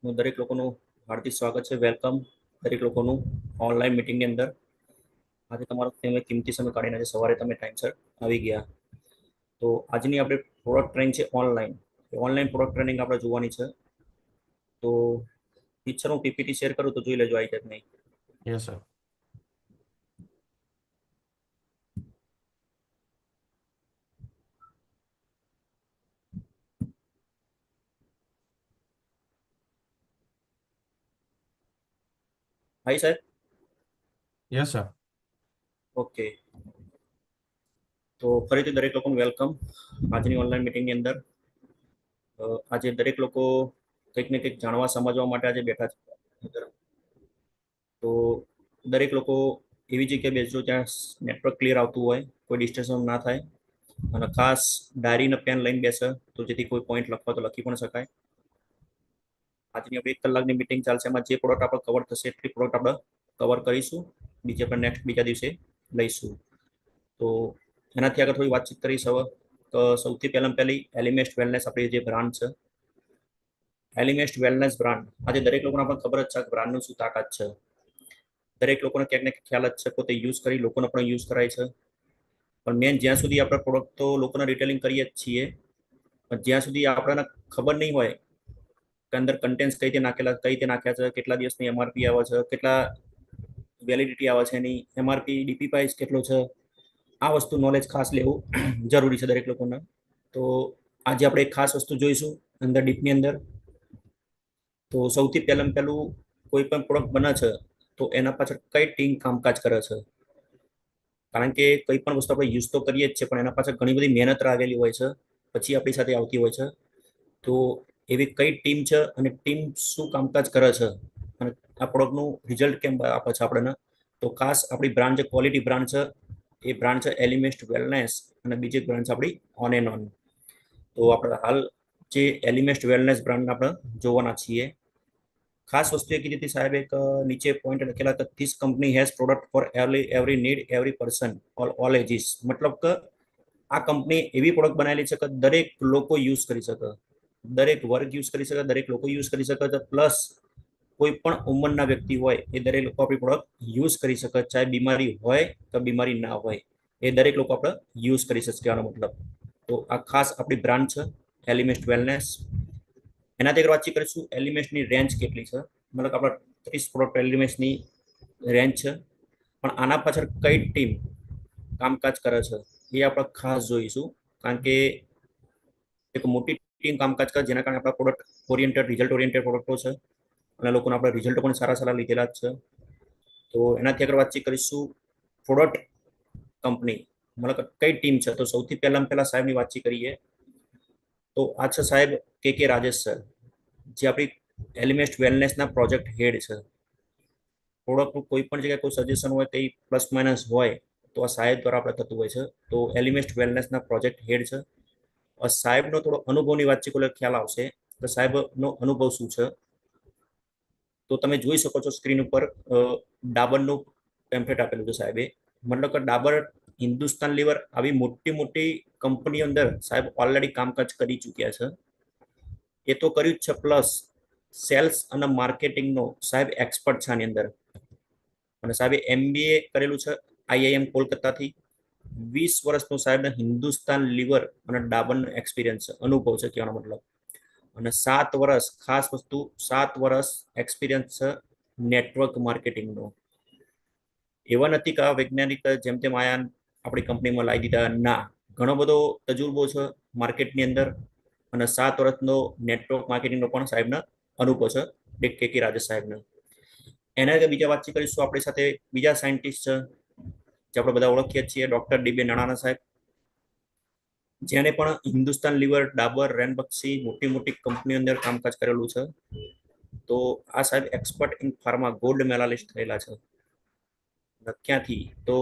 હું દરેક લોકોનું હાર્દિક સ્વાગત છે. વેલકમ દરેક લોકોનું ઓનલાઈન મીટિંગની અંદર. આજે તમારો તમે કિંમતી સમય કાઢીને આજે સવારે તમે ટાઈમસર આવી ગયા. તો આજની આપણે પ્રોડક્ટ ટ્રેનિંગ છે ઓનલાઈન. ઓનલાઈન પ્રોડક્ટ ટ્રેનિંગ આપણે જોવાની છે. તો ટીચર હું પીપીટી શેર કરું તો જોઈ લેજો આવી જાય નહીં. Yes sir. હાઈ સાહેબ. Yes sir. ઓકે. તો ફરીથી દરેક લોકોનું વેલકમ આજની ઓનલાઈન મીટિંગની અંદર. આજે દરેક લોકો કંઈક ને કંઈક જાણવા સમજવા માટે આજે બેઠા છે. તો દરેક લોકો એવી જગ્યાએ બેસજો જ્યાં નેટવર્ક ક્લિયર આવતું હોય, કોઈ ડિસ્ટર્બન્સ ના થાય, અને ખાસ ડાયરી ને પેન લઈને બેસે તો જેથી કોઈ પોઈન્ટ લખવા તો લખી પણ શકાય. આજની આપણે 1 કલાકની મીટિંગ ચાલશે. એમાં જે પ્રોડક્ટ આપણે કવર થશે એટલી પ્રોડક્ટ આપણે કવર કરીશું. બીજે આપણે બીજા દિવસે લઈશું. તો એનાથી આગળ થોડી વાતચીત કરીશ હવે. તો સૌથી પહેલી એલિમેન્ટ વેલનેસ આપણી જે બ્રાન્ડ છે, એલિમેન્ટ વેલનેસ બ્રાન્ડ. આજે દરેક લોકોને આપણને ખબર જ છે કે બ્રાન્ડનું શું તાકાત છે. દરેક લોકોને ક્યાંક ને ખ્યાલ જ છે, પોતે યુઝ કરી લોકોને પણ યુઝ કરાય છે. પણ મેન જ્યાં સુધી આપણે પ્રોડક્ટ તો લોકોને રિટેલિંગ કરીએ જ છીએ, પણ જ્યાં સુધી આપણને ખબર નહીં હોય કે અંદર કન્ટેન્ટ્સ કઈ રીતે નાખ્યા છે, કેટલા દિવસની એમઆરપી આવે છે, કેટલા વેલિડિટી આવે છે, એની એમઆરપી ડીપી પ્રાઇસ કેટલો છે, આ વસ્તુ નોલેજ ખાસ લેવું જરૂરી છે દરેક લોકોને. તો આજે આપણે એક ખાસ વસ્તુ જોઈશું અંદર ડીપની અંદર. તો સૌથી પહેલું કોઈ પણ પ્રોડક્ટ બને છે તો એના પાછળ કઈ ટીમ કામકાજ કરે છે. કારણ કે કઈ પણ વસ્તુ આપણે યુઝ તો કરીએ જ છે, પણ એના પાછળ ઘણી બધી મહેનત લાગેલી હોય છે, પછી આપણી સાથે આવતી હોય છે. તો એવી કઈ ટીમ છે અને ટીમ શું કામકાજ કરે છે અને આ પ્રોડક્ટનું રિઝલ્ટ કેમ આપે છે આપણને. તો ખાસ આપણી બ્રાન્ડ જે ક્વોલિટી બ્રાન્ડ છે, એ બ્રાન્ડ છે એલિમેન્ટ વેલનેસ, અને બીજી બ્રાન્ડ છે આપણી ઓન એન્ડ ઓન. તો આપણે હાલ જે એલિમેન્ટ વેલનેસ બ્રાન્ડ આપણે જોવાના છીએ. ખાસ વસ્તુ એ કીધી હતી સાહેબ, એક નીચે પોઈન્ટ લખેલા હતા, this company has product for every need every person all ages. મતલબ કે આ કંપની એવી પ્રોડક્ટ બનાવેલી છે કે દરેક લોકો યુઝ કરી શકે, દરેક વર્ગ યુઝ કરી શકે, દરેક લોકો યુઝ કરી શકે છે. પ્લસ કોઈ પણ ઉંમરના વ્યક્તિ હોય એ દરેક લોકો આપણી પ્રોડક્ટ યુઝ કરી શકે, ચાહે બીમારી હોય કે બીમારી ના હોય, એ દરેક લોકો આપણે યુઝ કરી શકશે આનો મતલબ. તો આ ખાસ આપણી બ્રાન્ડ છે એલિમેન્ટ વેલનેસ. એનાથી આગળ વાતચીત કરીશું એલિમેન્ટની રેન્જ કેટલી છે. મતલબ આપણે 30 પ્રોડક્ટ એલિમેન્ટની રેન્જ છે, પણ આના પાછળ કઈ ટીમ કામકાજ કરે છે એ આપણે ખાસ જોઈશું. કારણ કે એક મોટી ટીમ કામકાજ કરે જેના કારણે આપણા પ્રોડક્ટ ઓરિએન્ટેડ, રિઝલ્ટ ઓરિએન્ટેડ પ્રોડક્ટો છે, અને લોકોને આપણે રિઝલ્ટ પણ સારા લીધેલા જ છે. તો એનાથી આગળ વાતચીત કરીશું પ્રોડક્ટ કંપની મતલબ કઈ ટીમ છે. તો સૌથી પહેલા સાહેબની વાતચીત કરીએ તો આ છે સાહેબ કે રાજેશ સર, જે આપણી એલિમેન્ટ વેલનેસના પ્રોજેક્ટ હેડ છે. પ્રોડક્ટનું કોઈ પણ જગ્યાએ કોઈ સજેશન હોય, કંઈ પ્લસ માઇનસ હોય તો આ સાહેબ દ્વારા આપણે થતું હોય છે. તો એલિમેન્ટ વેલનેસના પ્રોજેક્ટ હેડ છે. સાહેબનો થોડો અનુભવની વાતચીત ખ્યાલ આવશે તો સાહેબનો અનુભવ શું છે. તો તમે જોઈ શકો છો સ્ક્રીન ઉપર ડાબરનું પેમ્ફલેટ આપેલું છે સાહેબે. મતલબ કે ડાબર, હિન્દુસ્તાન લીવર આવી મોટી મોટી કંપનીઓ અંદર સાહેબ ઓલરેડી કામકાજ કરી ચૂક્યા છે. એ તો કર્યું જ છે, પ્લસ સેલ્સ અને માર્કેટિંગનો સાહેબ એક્સપર્ટ છે આની અંદર. અને સાહેબે MBA કરેલું છે IIM કોલકાતાથી. 20 વર્ષનો સાહેબને હિન્દુસ્તાન લીવર અને ડાબરનો એક્સપિરિયન્સ છે, અનુભવ છે કહેવાનો મતલબ. અને 7 વર્ષ, ખાસ વસ્તુ, 7 વર્ષ એક્સપિરિયન્સ છે નેટવર્ક માર્કેટિંગનો. એવા નથી કે આ વૈજ્ઞાનિક જેમ તેમ આયા આપણી કંપનીમાં લાવી દીધા, ના. ઘણો બધો તજુર્બો છે માર્કેટની અંદર, અને 7 વર્ષનો નેટવર્ક માર્કેટિંગનો પણ સાહેબને અનુભવ છે કે રાજેશ સાહેબને. એના આગળ બીજા વાતચીત કરીશું. આપણી સાથે બીજા સાયન્ટિસ્ટ છે જે આપણે બધા ઓળખીએ છીએ, ડોક્ટર ડીબી નાણાના સાહેબ, જેને પણ હિન્દુસ્તાન લીવર, ડાબર, રેનબક્ષી મોટી મોટી કંપનીઓ અંદર કામકાજ કરેલું છે. તો આ સાહેબ expert in pharma, gold medalist થયેલા છે. ક્યાંથી તો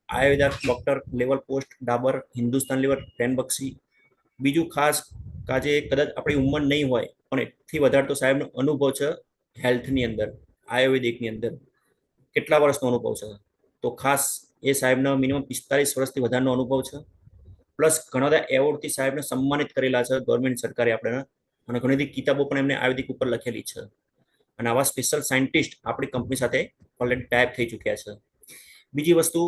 Ayurveda doctor level post, Dabur, Hindustan Lever, Ranbaxy. બીજું ખાસ કાજે કદાચ આપણી ઉંમર નહીં હોય, પણ એથી વધારે તો સાહેબનો અનુભવ છે હેલ્થની અંદર, આયુર્વેદિકની અંદર. કેટલા વર્ષનો અનુભવ છે તો ખાસ એ સાહેબનો મિનિમમ 45 વર્ષથી વધારેનો અનુભવ છે. પ્લસ ઘણા બધા એવોર્ડથી સાહેબને સન્માનિત કરેલા છે ગવર્મેન્ટ સરકારે આપણે. અને ઘણી બધી કિતાબો પણ એમને આયુર્વેદિક ઉપર લખેલી છે. અને આવા સ્પેશિયલ સાયન્ટિસ્ટ આપણી કંપની સાથે ઓલરેડી ટાઈપ થઈ ચૂક્યા છે. બીજી વસ્તુ,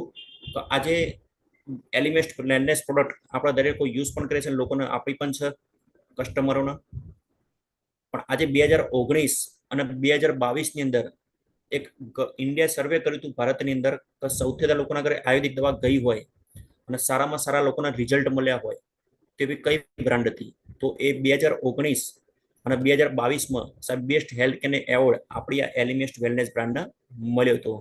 આજે એલિમેન્ટ વેલનેસ પ્રોડક્ટ આપણા દરેક કોઈ યુઝ પણ કરે છે, લોકોને આપી પણ છે કસ્ટમરોને. પણ આજે 2019 અને 2022 ની અંદર એક ઇન્ડિયા સર્વે કર્યું હતું ભારતની અંદર, તો સૌથી વધારે લોકોના ઘરે આયુર્વેદિક દવા ગઈ હોય અને સારામાં સારા લોકોના રિઝલ્ટ મળ્યા હોય તેવી કઈ બ્રાન્ડ હતી? તો એ 2019 અને 2022માં સાહેબ બેસ્ટ હેલ્થ કેર એવોર્ડ આપણી આ એલિમેન્ટ વેલનેસ બ્રાન્ડને મળ્યો હતો.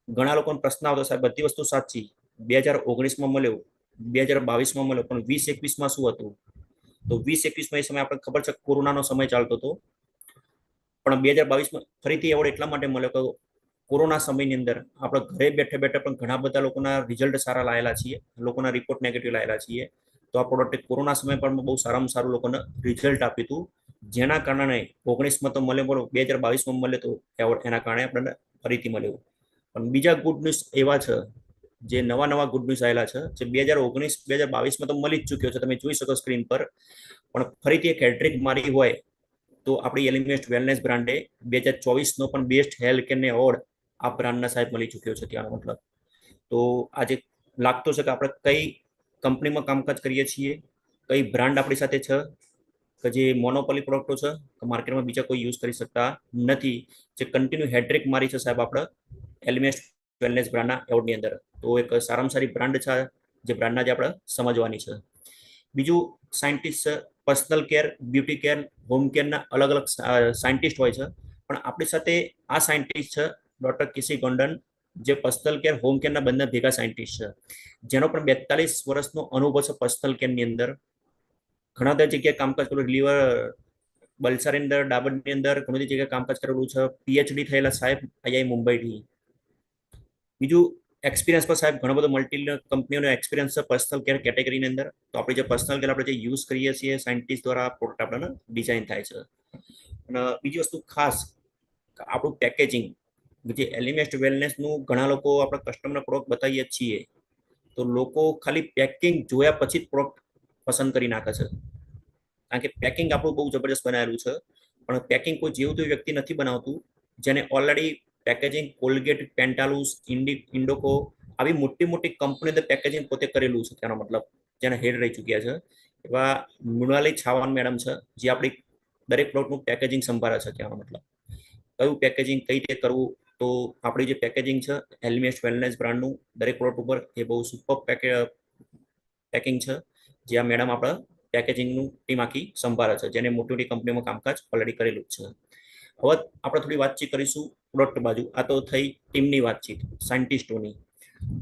ઘણા લોકોનો પ્રશ્ન આવતો, સાહેબ બધી વસ્તુ સાચી, 2019માં મળ્યો, 2022માં મળ્યો, પણ 2021માં શું હતું? તો 2021માં એ સમય આપણે ખબર છે કોરોનાનો સમય ચાલતો હતો, પણ 2022માં ફરીથી એવોર્ડ એટલા માટે મળ્યો કે કોરોના સમયની અંદર આપણે ઘરે બેઠા બેઠા પણ ઘણા બધા લોકોના રિઝલ્ટ સારા લાયેલા છીએ, લોકોના રિપોર્ટ નેગેટિવ લાયેલા છીએ. તો આ પ્રોડક્ટ કોરોના સમય પર બહુ સારામાં સારું લોકોને રિઝલ્ટ આપ્યું હતું, જેના કારણે 19માં તો મળ્યો, 2022માં મળ્યો તો એવોર્ડ, એના કારણે આપણને ફરીથી મળ્યો. પણ બીજા ગુડ ન્યૂઝ એવા છે, જે નવા ગુડ ન્યૂઝ આવેલા છે, જે 2019-2022માં તો મળી જ ચૂક્યો છે, તમે જોઈ શકો સ્ક્રીન પર. પણ ફરીથી એક હેટ્રિક મારી હોય તો આપણી એલિમેન્ટ વેલનેસ બ્રાન્ડે 2024નો પણ બેસ્ટ હેલ્થ કેર એવોર્ડ આ બ્રાન્ડના સાહેબ મળી ચૂક્યો છે. ત્યાંનો મતલબ તો આજે લાગતો છે કે આપણે કઈ કંપનીમાં કામકાજ કરીએ છીએ, કઈ બ્રાન્ડ આપણી સાથે છે કે જે મોનોપોલી પ્રોડક્ટો છે કે માર્કેટમાં બીજા કોઈ યુઝ કરી શકતા નથી, જે કન્ટિન્યુ હેટ્રિક મારી છે સાહેબ આપણે એલિમેન્ટ વેલનેસ બ્રાન્ડના એવોર્ડની અંદર. તો એક સારામાં સારી બ્રાન્ડ છે, જે બ્રાન્ડના જે આપણે સમજવાની છે. બીજું, સાયન્ટિસ્ટ છે, personal care, beauty care, home કેરના અલગ અલગ સાયન્ટિસ્ટ હોય છે, પણ આપણી સાથે આ સાયન્ટિસ્ટ છે ડોક્ટર કિસી ગોંડન, જે પર્સનલ કેર, હોમ કેરના બંને ભેગા સાયન્ટિસ્ટ છે, જેનો પણ 42 વર્ષનો અનુભવ છે પર્સનલ કેરની અંદર. ઘણા બધા જગ્યાએ કામકાજ કરેલું, લીવર બલસાની અંદર, ડાબરની અંદર ઘણી બધી જગ્યાએ કામકાજ કરેલું છે. પીએચડી થયેલા સાહેબ આઈઆઈ મુંબઈથી. બીજું, એક્સપિરિયન્સ પર સાહેબ ઘણો બધો મલ્ટી કંપનીઓનો એક્સપિરિયન્સ છે પર્સનલ કેર કેટેગરીની અંદર. તો આપણે જે પર્સનલ કેર આપણે જે યુઝ કરીએ છીએ સાયન્ટિસ્ટ દ્વારા પ્રોડક્ટ આપણને ડિઝાઇન થાય છે. અને બીજી વસ્તુ ખાસ, આપણું પેકેજિંગ, જે એલિમેન્ટ વેલનેસનું ઘણા લોકો આપણા કસ્ટમરને પ્રોડક્ટ બતાવીએ છીએ, તો લોકો ખાલી પેકિંગ જોયા પછી જ પ્રોડક્ટ પસંદ કરી નાખે છે. કારણ કે પેકિંગ આપણું બહુ જબરજસ્ત બનાવેલું છે, પણ પેકિંગ કોઈ જેવું તેવું વ્યક્તિ નથી બનાવતું, જેને ઓલરેડી પેકેજિંગ કોલગેટ, પેન્ટાલુસ, ઇન્ડોકો આવી મોટી મોટી કંપનીઓ પેકેજિંગ પોતે કરેલું છે. તેનો મતલબ જેને હેડ રહી ચૂક્યા છે એવા મૃણાલી છાવાન મેડમ છે, જે આપણી દરેક પ્રોડક્ટનું પેકેજિંગ સંભાળે છે. ત્યાંનો મતલબ કયું પેકેજિંગ કઈ રીતે કરવું, તો આપણી જે પેકેજિંગ છે એલિમેન્ટ વેલનેસ બ્રાન્ડનું દરેક પ્રોડક્ટ ઉપર એ બહુ સુપર પેકિંગ છે, જે આ મેડમ આપણા પેકેજિંગનું ટીમ આખી સંભાળે છે, જેને મોટી મોટી કંપનીઓમાં કામકાજ ઓલરેડી કરેલું છે. હવે આપણે થોડી વાતચીત કરીશું પ્રોડક્ટ બાજુ. આ તો થઈ ટીમની વાતચીત સાયન્ટિસ્ટોની.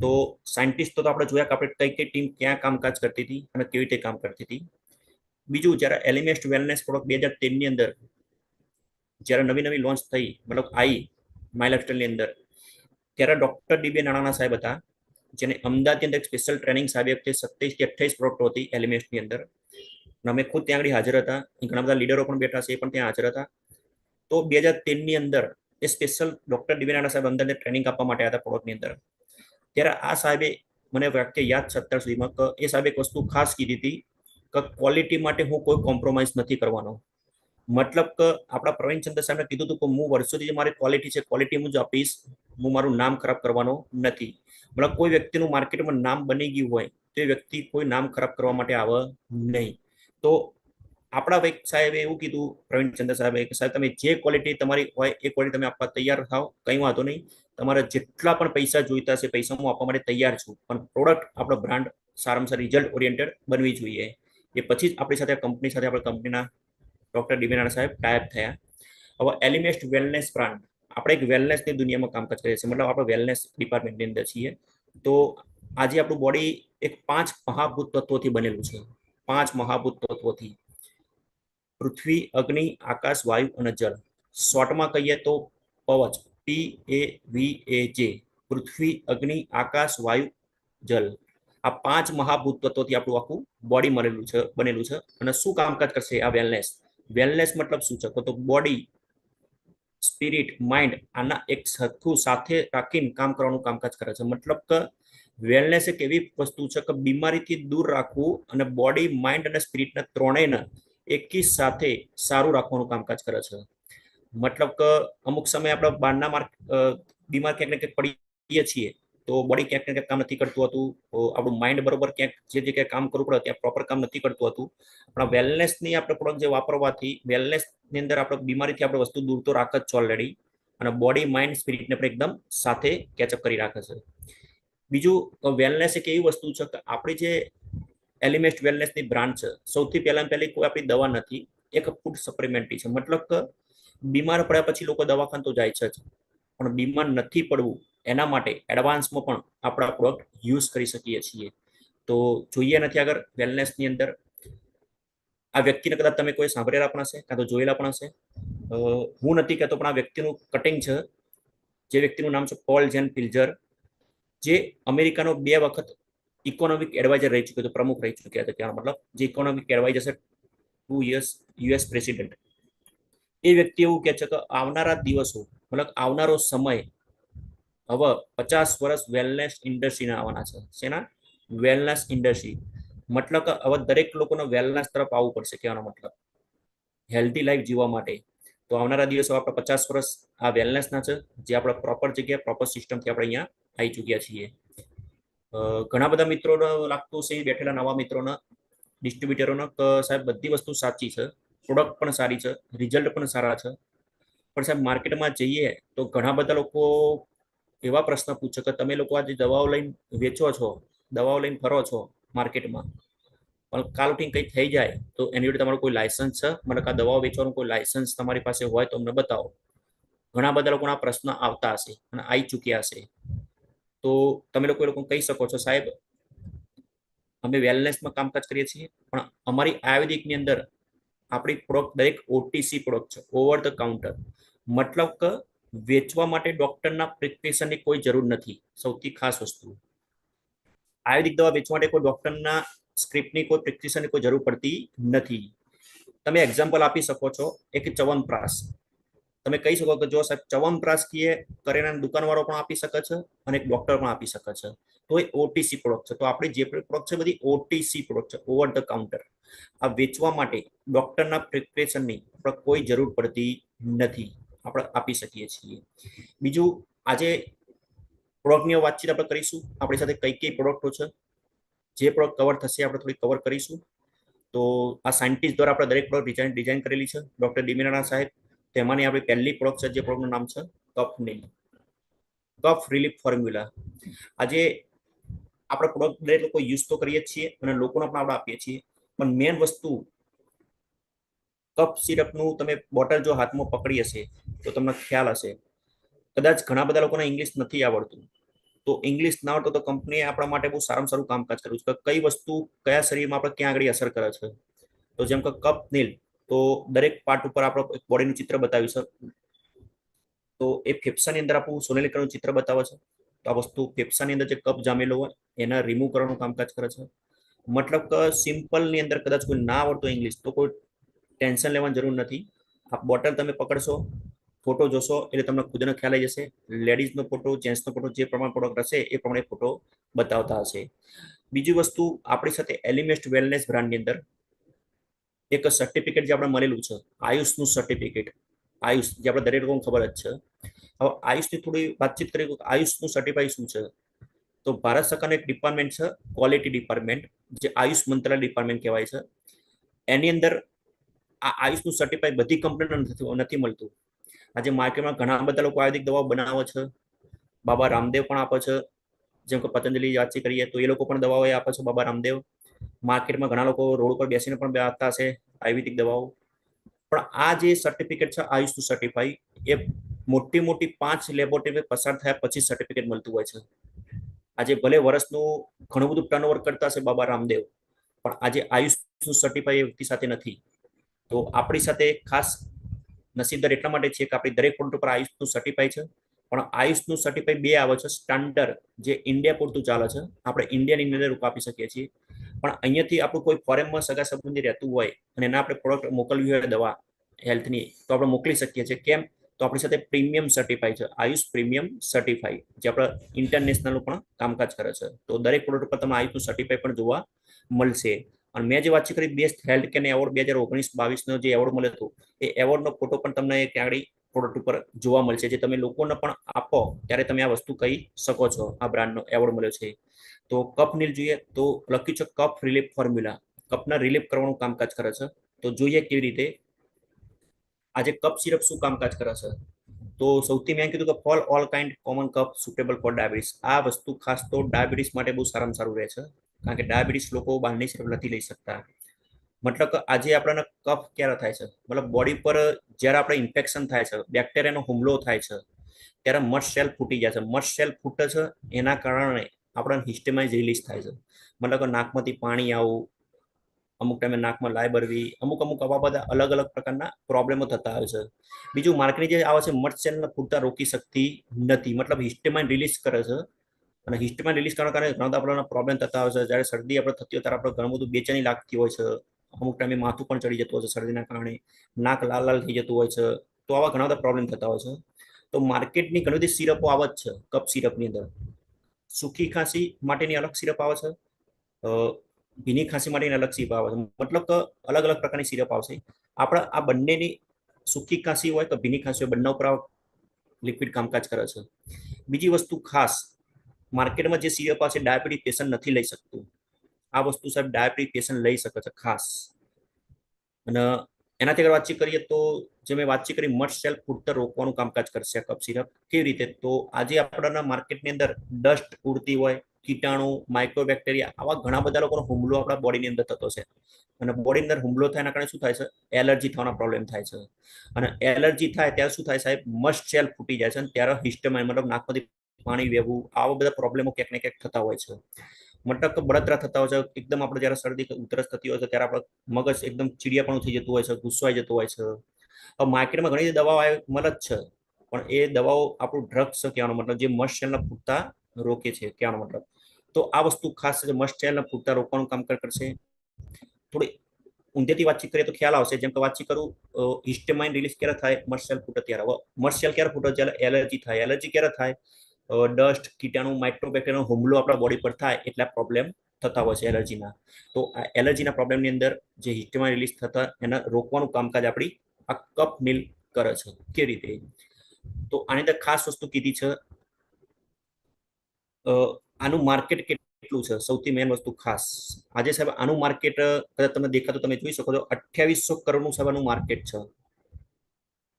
તો સાયન્ટિસ્ટો તો આપણે જોયા કે આપણે કઈ કઈ ટીમ ક્યાં કામકાજ કરતી હતી અને કેવી રીતે કામ કરતી હતી. બીજું, જ્યારે એલિમેન્ટ વેલનેસ પ્રોડક્ટ 2013ની અંદર જ્યારે નવી લોન્ચ થઈ, મતલબ આવી માય લાઇફસ્ટાઈલની અંદર, ત્યારે ડોક્ટર ડીબી નાણાના સાહેબ હતા, જેને અમદાવાદની અંદર સ્પેશિયલ ટ્રેનિંગ સાહેબ 27 થી 28 પ્રોડક્ટો હતી એલિમેન્ટની અંદર. અમે ખુદ ત્યાં આગળ હાજર હતા, ઘણા બધા લીડરો પણ બેઠા છે, એ પણ ત્યાં હાજર હતા. તો 2013ની અંદર એ સ્પેશિયલ ડોક્ટર ડીબી નાણા સાહેબ અંદર ટ્રેનિંગ આપવા માટે આવ્યા હતા પ્રોડક્ટની અંદર. ત્યારે આ સાહેબે મને વાક્ય યાદ છે અત્યાર સુધીમાં કે એ સાહેબે એક વસ્તુ ખાસ કીધી હતી કે ક્વોલિટી માટે હું કોઈ કોમ્પ્રોમાઇઝ નથી કરવાનો. મતલબ કે આપણા પ્રવીણચંદ્ર સાહેબે કીધું હતું કે હું વર્ષોથી જે મારી ક્વોલિટી છે ક્વોલિટી હું જ આપીશ, હું મારું નામ ખરાબ કરવાનો નથી. મતલબ કોઈ વ્યક્તિનું માર્કેટમાં નામ બની ગયું હોય તે વ્યક્તિ કોઈ નામ ખરાબ કરવા માટે આવે નહીં. તો આપણા ભાઈ સાહેબે એવું કીધું, પ્રવીણચંદ્ર સાહેબે, કે સાહેબ તમે જે ક્વોલિટી તમારી હોય એ ક્વોલિટી તમે આપવા તૈયાર થાવ, કંઈ વાંધો નહીં, તમારે જેટલા પણ પૈસા જોઈતા હશે પૈસા હું આપવા માટે તૈયાર છું, પણ પ્રોડક્ટ આપણો બ્રાન્ડ સારામાં સારી રિઝલ્ટ ઓરિએન્ટેડ બનવી જોઈએ. એ પછી જ આપણી સાથે કંપની સાથે આપણે કંપનીના ડોક્ટર ડીબી નાણા સાહેબ ટાઈપ થયા. હવે એલિમેન્ટ વેલનેસ બ્રાન્ડ, આપણે એક વેલનેસની દુનિયામાં કામકાજ કરીએ છીએ, મતલબ આપણે વેલનેસ ડિપાર્ટમેન્ટની અંદર છીએ. તો આજે આપણું બોડી એક 5 મહાભૂત તત્વોથી બનેલું છે. 5 મહાભૂત તત્વોથી: પૃથ્વી, અગ્નિ, આકાશ, વાયુ અને જળ. શોર્ટમાં કહીએ તો પવચ, PAVAJ, પૃથ્વી, અગ્નિ, આકાશ, વાયુ, જલ. આ 5 મહાભૂત તત્વોથી આપણું આખું બોડી બનેલું છે. અને શું કામકાજ કરશે આ વેલનેસ? વેલનેસ મતલબ શું છે? તો બોડી, સ્પિરિટ, માઇન્ડ આના એક સરખું સાથે રાખીને કામ કરવાનું કામકાજ કરે છે. મતલબ કે વેલનેસ એક એવી વસ્તુ છે કે બીમારીથી દૂર રાખવું અને બોડી, માઇન્ડ અને સ્પિરિટને ત્રણેયને એકી સાથે સારું રાખવાનું કામકાજ કરે છે. મતલબ કે અમુક સમય આપણે બહારના બીમાર ક્યાંક ને ક્યાંક પડીએ છીએ તો બોડી ક્યાંક ને ક્યાંક કામ નથી કરતું હતું, આપણું માઇન્ડ બરોબર ક્યાંક જે જગ્યાએ કામ કરવું પડે ત્યાં પ્રોપર કામ નથી કરતું હતું. આપણા વેલનેસની આપણે પ્રોડક્ટ જે વાપરવાથી વેલનેસની અંદર આપણે બીમારીથી આપણે વસ્તુ દૂર તો રાખે જ છે ઓલરેડી, અને બોડી માઇન્ડ સ્પિરિટને પણ એકદમ સાથે કેચઅપ કરી રાખે છે. બીજું, વેલનેસ એક એવી વસ્તુ છે કે આપણી જે એલિમેન્ટ વેલનેસની બ્રાન્ડ છે, સૌથી પહેલી કોઈ આપણી દવા નથી, એક ફૂડ સપ્લિમેન્ટરી છે. મતલબ કે બીમાર પડ્યા પછી લોકો દવાખાને તો જાય છે જ, પણ બીમાર નથી પડવું એના માટે એડવાન્સમાં પણ આપણા પ્રોડક્ટ યુઝ કરી શકીએ છીએ. તો જોઈએ નથી આગળ વેલનેસની અંદર આ વ્યક્તિને કદાચ તમે કોઈ સાંભળેલા પણ હશે કાં તો જોયેલા પણ હશે. હું નથી કહેતો પણ આ વ્યક્તિનું કટિંગ છે. જે વ્યક્તિનું નામ છે પોલ જેન પિલ્જર, જે અમેરિકાનો 2 વખત ઇકોનોમિક એડવાઇઝર રહી ચૂક્યો હતો, પ્રમુખ રહી ચૂક્યા હતા. ત્યાં મતલબ જે ઇકોનોમિક એડવાઇઝર છે 2 years યુએસ પ્રેસિડેન્ટ, એ વ્યક્તિ એવું કહે છે કે આવનારા દિવસો મતલબ આવનારો સમય હવે 50 વર્ષ વેલનેસ ઇન્ડસ્ટ્રીના આવવાના છે. શેના? Wellness industry. મતલબ કે હવે દરેક લોકોને વેલનેસ તરફ આવવું પડશે, કહેવાનો મતલબ હેલ્ધી લાઈફ જીવવા માટે. તો આવનારા દિવસો આપણે 50 વર્ષ આ વેલનેસના છે, જે આપણે પ્રોપર જગ્યાએ પ્રોપર સિસ્ટમથી આપણે અહીંયા આવી ચૂક્યા છીએ. ઘણા બધા મિત્રોને લાગતું છે, બેઠેલા નવા મિત્રોને, ડિસ્ટ્રીબ્યુટરોને, કે સાહેબ બધી વસ્તુ સાચી છે, પ્રોડક્ટ પણ સારી છે, રિઝલ્ટ પણ સારા છે, પણ સાહેબ માર્કેટમાં જઈએ તો ઘણા બધા લોકો એવા પ્રશ્ન પૂછે કે તમે લોકો આજે દવાઓ લઈને વેચો છો, દવાઓ લઈને ફરો છો માર્કેટમાં, પણ કાલ ઉઠીને કંઈ થઈ જાય તો એની જોડે તમારું કોઈ લાયસન્સ છે? મને આ દવાઓ વેચવાનું કોઈ લાયસન્સ તમારી પાસે હોય તો અમને બતાવો. ઘણા બધા લોકોના પ્રશ્ન આવતા હશે અને આવી ચૂક્યા હશે. તો તમે લોકો કહી શકો છો સાહેબ અમે વેલનેસમાં કામકાજ કરીએ છીએ, પણ અમારી આયુર્વેદિકની અંદર આપણી પ્રોડક્ટ દરેક ઓટીસી પ્રોડક્ટ છે, ઓવર ધ કાઉન્ટર. મતલબ કે વેચવા માટે ડોક્ટરના પ્રિસ્ક્રિપ્શનની કોઈ જરૂર નથી. સૌથી ખાસ વસ્તુ, આયુર્વેદિક દવા વેચવા માટે કોઈ ડોક્ટરના સ્ક્રિપ્ટની કોઈ પ્રિસ્ક્રિપ્શનની કોઈ જરૂર પડતી નથી. તમે એક્ઝામ્પલ આપી શકો છો એક ચ્યવનપ્રાશ. તમે કહી શકો કે જો સાહેબ ચ્યવનપ્રાશ કીએ કરિયાણાની દુકાનવાળો પણ આપી શકે છે અને એક ડોક્ટર પણ આપી શકે છે, તો એ ઓટીસી પ્રોડક્ટ છે. તો આપણી જે પ્રોડક્ટ છે બધી ઓટીસી પ્રોડક્ટ છે, ઓવર ધ કાઉન્ટર. આ વેચવા માટે ડોક્ટરના પ્રિસ્ક્રિપ્શનની કોઈ જરૂર પડતી નથી, આપણે આપી શકીએ છીએ. બીજું, આજે પ્રોડક્ટની વાતચીત આપણે કરીશું. આપણી સાથે કઈ કઈ પ્રોડક્ટો છે, જે પ્રોડક્ટ કવર થશે આપણે થોડી કવર કરીશું. તો આ સાયન્ટિસ્ટ દ્વારા આપણે દરેક પ્રોડક્ટ ડિઝાઇન કરેલી છે, ડોક્ટર ડીમેના સાહેબ. તેમાંની આપણી પહેલી પ્રોડક્ટ છે, જે પ્રોડક્ટનું નામ છે કફ નીલ, કફ રિલીફ ફોર્મ્યુલા. આજે આપણે પ્રોડક્ટ દરેક લોકો યુઝ તો કરીએ છીએ અને લોકોને પણ આપણે આપીએ છીએ, પણ મેઇન વસ્તુ કફ સિરપનું તમે બોટલ જો હાથમાં પકડી હશે તો તમને ખ્યાલ હશે. કદાચ ઘણા બધા લોકોને ઇંગ્લિશ નથી આવડતું, તો ઇંગ્લિશ ના આવડતો તો કંપનીએ આપણા માટે બહુ સારામાં સારું કામકાજ કર્યું છે કે કઈ વસ્તુ કયા શરીરમાં આપણે ક્યાં આગળ અસર કરે છે. તો જેમ કે કફ નીલ, તો દરેક પાર્ટ ઉપર આપણે બોડીનું ચિત્ર બતાવ્યું છે. તો એ ફેફસાની અંદર આપણું સોનેલીકરણનું ચિત્ર બતાવે છે. તો આ વસ્તુ ફેફસાની અંદર જે કફ જામેલો હોય એના રિમૂવ કરવાનું કામકાજ કરે છે. મતલબ કે સિમ્પલની અંદર કદાચ કોઈ ના આવડતો ઇંગ્લિશ તો કોઈ ટેન્શન લેવાની જરૂર નથી. આ બોટલ તમે પકડશો, ફોટો જોશો એટલે તમને ખુદને ખ્યાલ આવી જશે. લેડીઝનો ફોટો, જેન્ટ્સનો ફોટો, જે પ્રમાણે પ્રોડક્ટ હશે એ પ્રમાણે ફોટો બતાવતા હશે. બીજી વસ્તુ, આપણી સાથે એલિમેન્ટ વેલનેસ બ્રાન્ડની અંદર એક સર્ટિફિકેટ જે આપણે મળેલું છે, આયુષનું સર્ટિફિકેટ. આયુષ જે આપણે દરેક લોકોને ખબર જ છે. હવે આયુષની થોડી વાતચીત કરીએ. આયુષનું સર્ટિફાઈ શું છે? તો ભારત સરકારનું એક ડિપાર્ટમેન્ટ છે, ક્વોલિટી ડિપાર્ટમેન્ટ, જે આયુષ મંત્રાલય ડિપાર્ટમેન્ટ કહેવાય છે. એની અંદર આ આયુષનું સર્ટિફાઈ બધી કંપનીને નથી મળતું. આજે માર્કેટમાં ઘણા બધા લોકો આયુર્વેદિક દવાઓ બનાવે છે. બાબા રામદેવ પણ આપે છે. જેમ કે પતંજલિ વાતચીત કરીએ તો એ લોકો પણ દવાઓ આપે છે, બાબા રામદેવ. માર્કેટમાં ઘણા લોકો રોડ ઉપર બેસીને પણ આપતા હશે આયુર્વેદિક દવાઓ. પણ આ જે સર્ટિફિકેટ છે આયુષનું સર્ટિફાઈ, એ મોટી મોટી 5 લેબોરેટરી પસાર થયા પછી સર્ટિફિકેટ મળતું હોય છે. આજે ભલે વર્ષનું ઘણું બધું ટર્નઓવર કરતા હશે બાબા રામદેવ, પણ આજે આયુષનું સર્ટિફાઈ વ્યક્તિ સાથે નથી. તો આપણી સાથે ખાસ નસીબદાર એટલા માટે છે કે આપણી દરેક પ્રોડક્ટ ઉપર આયુષનું સર્ટિફાઈ છે. પણ આયુષનું સર્ટિફાઈ 2 આવે છે. સ્ટાન્ડર્ડ જે ઇન્ડિયા પૂરતું ચાલે છે, આપણે ઇન્ડિયાની અંદર આપી શકીએ છીએ. પણ અહીંયાથી આપણું કોઈ ફોરેનમાં સગા સંબંધી રહેતું હોય અને એના આપણે પ્રોડક્ટ મોકલવી હોય દવા હેલ્થની, તો આપણે મોકલી શકીએ છીએ. કેમ? તો આપણી સાથે પ્રીમિયમ સર્ટિફાઈ છે, આયુષ પ્રીમિયમ સર્ટિફાઈ, જે આપણે ઇન્ટરનેશનલ પણ કામકાજ કરે છે. તો દરેક પ્રોડક્ટ પર તમને આયુષનું સર્ટિફાઈ પણ જોવા મળશે. અને મેં જે વાતચીત કરી બેસ્ટ હેલ્થ કેર એવોર્ડ 2019-22 જે એવોર્ડ મળ્યો હતો એ એવોર્ડનો ફોટો પણ તમને ત્યાં આગળ પ્રોડક્ટ ઉપર જોવા મળશે, જે તમે લોકોને પણ આપો ત્યારે તમે આ વસ્તુ કહી શકો છો આ બ્રાન્ડનો એવોર્ડ મળ્યો છે. તો કફ નીલ જોઈએ તો લખ્યું છે કફ રિલીફ ફોર્મ્યુલા, કફના રિલીફ કરવાનું કામકાજ કરે છે. તો જોઈએ કેવી રીતે આજે કફ સિરપ શું કામકાજ કરે છે. તો સૌથી મેં કીધું કે for all kind common cough suitable for diabetes, આ વસ્તુ ખાસ તો ડાયાબિટીસ માટે બહુ સારામાં સારું રહે છે, કારણ કે ડાયાબિટીસ લોકો બહારની સિરપ નથી લઈ શકતા. મતલબ કે આજે આપણને કફ ક્યારે થાય છે, મતલબ બોડી પર જ્યારે આપણે ઇન્ફેક્શન થાય છે, બેક્ટેરિયાનો હુમલો થાય છે, ત્યારે મસ્ટ સેલ ફૂટી જાય છે. મસ્ટ સેલ ફૂટે છે એના કારણે આપણને હિસ્ટેમાઇઝ રિલીઝ થાય છે, મતલબ કે નાકમાંથી પાણી આવું, અમુક ટાઈમે નાકમાં લાય બરવી, અમુક આવા બધા અલગ અલગ પ્રકારના પ્રોબ્લેમો થતા આવે છે. બીજું માર્કેટની જે આવે છે મસ્ટ સેલને ફૂટતા રોકી શકતી નથી, મતલબ હિસ્ટેમાઇન રિલીઝ કરે છે, અને હિસ્ટેમાઇન રિલીઝ કરવાના કારણે ઘણા બધા પ્રોબ્લેમ થતા હોય છે. જ્યારે શરદી આપણે થતી હોય ત્યારે આપણે ઘણું બધું બેચેની લાગતી હોય છે, અમુક ટાઈમે માથું પણ ચડી જતું હોય છે શરદીના કારણે, નાક લાલ લાલ થઈ જતું હોય છે. તો આવા ઘણા બધા પ્રોબ્લેમ થતા હોય છે. તો માર્કેટની ઘણી બધી સિરપો આવે જ છે. કફ સિરપની અંદર સૂકી ખાંસી માટેની અલગ સિરપ આવે છે, ભીની ખાંસી માટેની અલગ સિરપ આવે છે, મતલબ કે અલગ અલગ પ્રકારની સિરપ આવશે. આપણે આ બંનેની સૂકી ખાંસી હોય કે ભીની ખાંસી હોય, બંને ઉપર લિક્વિડ કામકાજ કરે છે. બીજી વસ્તુ ખાસ, માર્કેટમાં જે સિરપ આવે છે ડાયાબિટીસ પેશન્ટ નથી લઈ શકતું. આ વસ્તુ સાહેબ ડાયાબિટીસ પેશન્ટ લઈ શકે છે ખાસ. અને એનાથી આગળ વાતચીત કરીએ તો જે મેં વાતચીત કરી મસ્ટ સેલ ફૂટતા રોકવાનું કામકાજ કરશે કફ સિરપ. કેવી રીતે? તો આજે આપણા માર્કેટની અંદર ડસ્ટ ઉડતી હોય, કીટાણુ, માઇક્રોબેક્ટેરિયા, આવા ઘણા બધા લોકોનો હુમલો આપણા બોડીની અંદર થતો છે. અને બોડી અંદર હુમલો થાય એના કારણે શું થાય છે, એલર્જી થવાના પ્રોબ્લેમ થાય છે. અને એલર્જી થાય ત્યારે શું થાય સાહેબ, મસ્ટ સેલ ફૂટી જાય છે, અને ત્યારે હિસ્ટેમાઇન મતલબ નાકમાંથી પાણી વહેવું, આવા બધા પ્રોબ્લેમો ક્યાંક ને ક્યાંક થતા હોય છે. મતલબ કે બળતરા થતા હોય છે. એકદમ આપણે જયારે શરદી ઉધરસ થતી હોય છે ત્યારે આપણે મગજ એકદમ ચીડિયાપણું થઈ જતું હોય છે, ગુસ્સાઈ જતું હોય છે. હવે માર્કેટમાં ઘણી દવાઓ મળે જ છે, પણ એ દવાઓ આપણું ડ્રગ્સ કહેવાનો મતલબ જે મસ્ટ સેલના ફૂટતા રોકે છે કહેવાનો મતલબ. તો આ વસ્તુ ખાસ છે, મસ્ટ સેલના ફૂટતા રોકવાનું કામ કરશે. થોડી ઊંધેથી વાતચીત કરીએ તો ખ્યાલ આવશે. જેમ કે વાતચીત કરું, હિસ્ટેમાઇન રિલીઝ ક્યારે થાય, મસ્ટ સેલ ફૂટે ત્યારે. હવે મસ્ટ સેલ ક્યારે ફૂટે? જ્યારે એલર્જી થાય. એલર્જી ક્યારે થાય? ડસ્ટ, કીટાણુ, માઇક્રોબેક્ટેરિયાનો હુમલો આપણા બોડી પર થાય એટલા પ્રોબ્લેમ થતા હોય છે એલર્જીના. તો આ એલર્જીના પ્રોબ્લેમની અંદર જે હિસ્ટેમાઇન રિલીઝ થતા એને રોકવાનું કામકાજ આપણી આ કફ નીલ કરે છે. કેવી રીતે? તો આની અંદર ખાસ વસ્તુ કીધી છે, આનું માર્કેટ કેટલું છે, સૌથી મેઇન વસ્તુ ખાસ. આજે સાહેબ આનું માર્કેટ કદાચ તમે દેખાતું તમે જોઈ શકો છો, 2800 કરોડનું સાહેબ આનું માર્કેટ છે.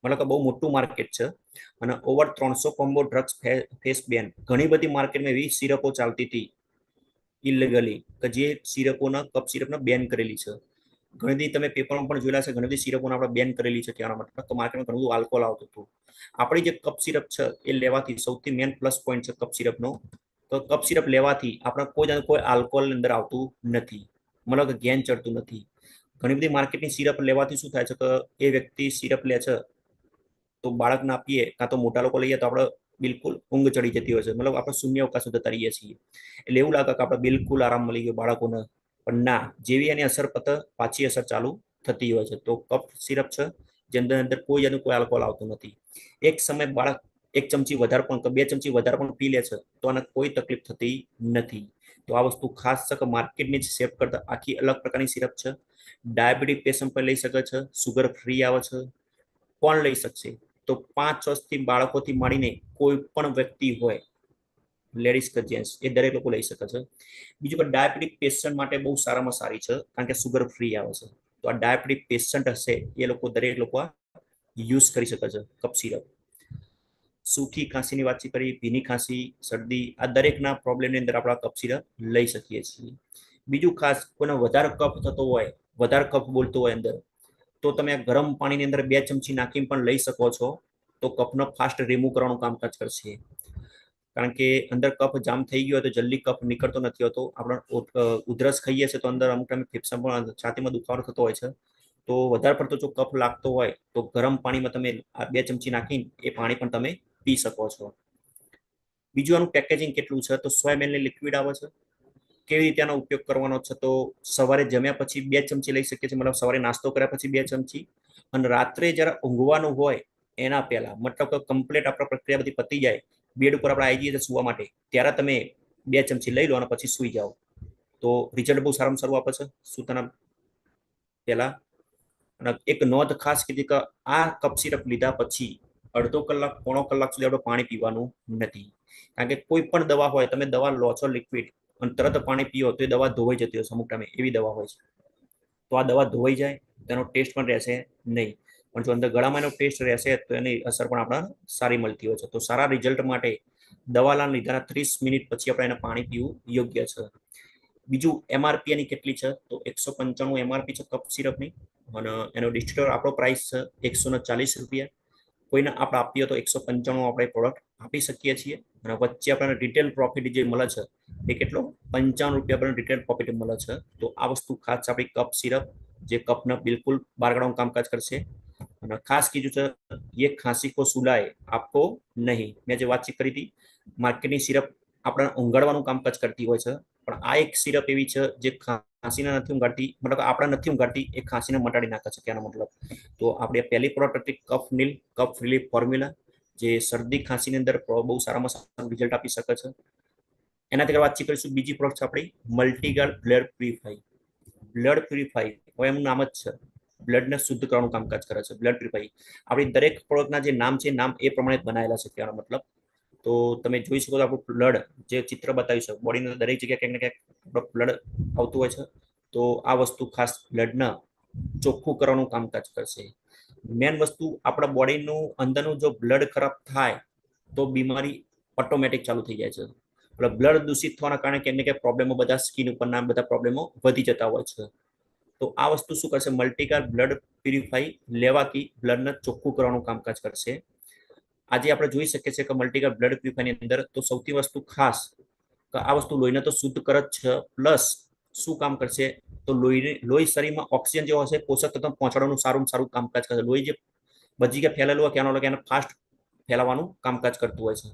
મતલબ કે બહુ મોટું માર્કેટ છે. અને ઓવર 300 કોમ્બો ડ્રગ્સ ફેસ બેન. ઘણી બધી માર્કેટમાં એવી સિરપો ચાલતી હતી ઇલીગલી કે જે સિરપોના કફ સિરપને બેન કરેલી છે. ઘણી બધી તમે પેપરમાં પણ જોયેલા છે, ઘણી બધી સિરપોને આપણે બેન કરેલી છે. કહેવાનો મતલબ તો માર્કેટમાં ઘણું બધું આલ્કોહોલ આવતું હતું. આપણી જે કફ સિરપ છે એ લેવાથી સૌથી મેન પ્લસ પોઈન્ટ છે કફ સિરપનો. તો કફ સિરપ લેવાથી આપણે કોઈ આલ્કોહોલ અંદર આવતું નથી, મતલબ કે ગેન ચડતું નથી. ઘણી બધી માર્કેટની સિરપ લેવાથી શું થાય છે કે એ વ્યક્તિ સિરપ લે છે તો બાળકને આપીએ કાં તો મોટા લોકો લઈએ તો આપણે બિલકુલ ઊંઘ ચડી જતી હોય છે, મતલબ આપણે શૂન્ય અવકાશ જતા રહીએ છીએ. એટલે એવું લાગે કે આપણે બિલકુલ આરામ મળી ગયો બાળકોને, પણ ના, જેવી એની અસર પતે પાછી અસર ચાલુ થતી હોય છે. તો કફ સિરપ છે જેની અંદર કોઈ આલ્કોહોલ આવતું નથી. એક સમય બાળક 1 ચમચી વધારે પણ 2 ચમચી વધારે પણ પી લે છે તો આને કોઈ તકલીફ થતી નથી. તો આ વસ્તુ ખાસ છે કે માર્કેટની સેફ કરતા આખી અલગ પ્રકારની સિરપ છે. ડાયાબિટીસ પેશન્ટ પણ લઈ શકે છે, સુગર ફ્રી આવે છે. કોણ લઈ શકશે? તો 5 વર્ષથી બાળકોથી માંડીને કોઈ પણ વ્યક્તિ હોય, લેડીઝ કે જેન્ટ્સ, એ દરેક લોકો લઈ શકે છે. બીજું કે ડાયાબિટીક પેશન્ટ માટે બહુ સારામાં સારી છે, કારણ કે સુગર ફ્રી આવે છે. તો આ ડાયાબિટીક પેશન્ટ હશે એ લોકો દરેક લોકો આ યુઝ કરી શકે છે કફ સિરપ. સૂકી ખાંસીની વાતચીત કરી, ભીની ખાંસી, શરદી, આ દરેકના પ્રોબ્લેમની અંદર આપણે કફ સિરપ લઈ શકીએ છીએ. બીજું ખાસ કોઈને વધારે કફ થતો હોય, વધારે કફ બોલતો હોય અંદર, તો તમે ગરમ પાણીની અંદર 2 ચમચી નાખીને પણ લઈ શકો છો. તો કફનો ફાસ્ટ રિમૂવ કરવાનું કામકાજ કરશે, કારણ કે અંદર કફ જામ થઈ ગયો હોય તો જલ્દી કફ નીકળતો નથી હોતો. આપણે ઉધરસ ખાઈએ છીએ તો અંદર અમુક ટાઈમે ફેફસામાં પણ છાતીમાં દુખાવો થતો હોય છે. તો વધારે પડતો જો કફ લાગતો હોય તો ગરમ પાણીમાં તમે આ 2 ચમચી નાખીને એ પાણી પણ તમે પી શકો છો. બીજું આનું પેકેજિંગ કેટલું છે, તો 100 ml ની લિક્વિડ આવે છે. કેવી રીતે આનો ઉપયોગ કરવાનો છે, તો સવારે જમ્યા પછી 2 ચમચી લઈ શકીએ છીએ, મતલબ સવારે નાસ્તો કર્યા પછી 2 ચમચી, અને રાત્રે જ્યારે ઊંઘવાનું હોય એના પહેલા, મતલબ કે કમ્પ્લીટ આપણા પ્રક્રિયા બધી પતી જાય, બેડ ઉપર આપણે આવી જઈએ સુવા માટે, ત્યારે તમે 2 ચમચી લઈ લો અને પછી સુઈ જાઓ. તો રિઝલ્ટ બહુ સારામાં સારું આપે છે સૂતાના પહેલા. અને એક નોંધ ખાસ કીધી કે આ કપ સિરપ લીધા પછી અડધો કલાક પોણો કલાક સુધી આપણે પાણી પીવાનું નથી. કારણ કે કોઈ પણ દવા હોય, તમે દવા લો છો લિક્વિડ અને તરત પાણી પીઓ તો એ દવા ધોવાઈ જતી હોય છે અમુક ટાઈમે, એવી દવા હોય છે. તો આ દવા ધોવાઈ જાય, તેનો ટેસ્ટ પણ રહેશે નહીં. પણ જો અંદર ગળામાં એનો ટેસ્ટ રહેશે તો એની અસર પણ આપણને સારી મળતી હોય છે. તો સારા રિઝલ્ટ માટે દવાના લીધાના 30 મિનિટ પછી આપણે એને પાણી પીવું યોગ્ય છે. બીજું એમઆરપી એની કેટલી છે? તો 195 એમઆરપી છે કપ સિરપની. અને એનો ડિસ્ટ્રીબ્યુટર આપણો પ્રાઇસ છે 140 રૂપિયા. કોઈને આપણે આપીએ તો 195 આપણે પ્રોડક્ટ આપી શકીએ છીએ. અને વચ્ચે આપણને રિટેલ પ્રોફિટ જે મળે છે એ કેટલો? 55 રૂપિયા આપણને રિટેલ પ્રોફિટ મળે છે. તો આ વસ્તુ ખાસ આપણી કપ સિરપ, જે કપને બિલકુલ બહાર કાઢવાનું કામકાજ કરશે. અને ખાસ કીધું છે, ये खांसी को सुलाए आपको नहीं. મેં જે વાતચીત કરી હતી, માર્કેટની સિરપ આપણે ઊંઘાડવાનું કામકાજ કરતી હોય છે, પણ આ એક સિરપ એવી છે જે ખાંસીને નથી ઊંઘાડતી, મતલબ આપણે નથી ઊંઘાડતી, એ ખાંસીને મટાડી નાખે છે કહેવાનો મતલબ. તો આપણે પહેલી પ્રોડક્ટ હતી કફ નીલ, કફ રિલીફ ફોર્મ્યુલા, જે શરદી ખાંસીની અંદર બહુ સારામાં સારું રિઝલ્ટ આપી શકે છે. એનાથી વાતચીત કરીશું. બીજી પ્રોડક્ટ છે આપણી મલ્ટીગાર્ડ બ્લડ પ્યુરિફાઈ. બ્લડ પ્યુરિફાઈ હવે એમનું નામ જ છે, બ્લડને શુદ્ધ કરવાનું કામકાજ કરે છે. બ્લડ પ્યુરિફાઈ આપણી દરેક પ્રોડક્ટના જે નામ છે, નામ એ પ્રમાણે જ બનાવેલા છે કહેવાનો મતલબ. તો તમે જોઈ શકો છો આપણું બ્લડ જે ચિત્ર બતાવ્યું છે, બોડીની દરેક જગ્યાએ ક્યાંક ને ક્યાંક બ્લડ આવતું હોય છે. તો આ વસ્તુ ખાસ બ્લડને ચોખ્ખું કરવાનું કામકાજ કરશે. મેન વસ્તુ આપણા બોડીનું અંદરનું જો બ્લડ ખરાબ થાય તો બીમારી ઓટોમેટિક ચાલુ થઈ જાય છે. એટલે બ્લડ દૂષિત થવાના કારણે ક્યાંક ને ક્યાંક પ્રોબ્લેમો બધા સ્કિન ઉપરના બધા પ્રોબ્લેમો વધી જતા હોય છે. તો આ વસ્તુ શું કરશે? મલ્ટીગાર્ડ બ્લડ પ્યુરિફાઈ લેવાથી બ્લડને ચોખ્ખું કરવાનું કામકાજ કરશે. આજે આપણે જોઈ શકીએ છીએ કે મલ્ટીગાર્ડ બ્લડ પ્યુરિફાઈની અંદર તો સૌથી વસ્તુ ખાસ કે આ વસ્તુ લોહીને તો શુદ્ધ કરે જ છે, પ્લસ શું કામ કરશે? તો લોહી શરીરમાં ઓક્સિજન જે હશે પોષક તત્વો પહોંચાડવાનું સારું કામકાજ કરશે. લોહી જે બધી જગ્યાએ ફેલેલું હોય ત્યાંનો એને ફાસ્ટ ફેલાવાનું કામકાજ કરતું હોય છે.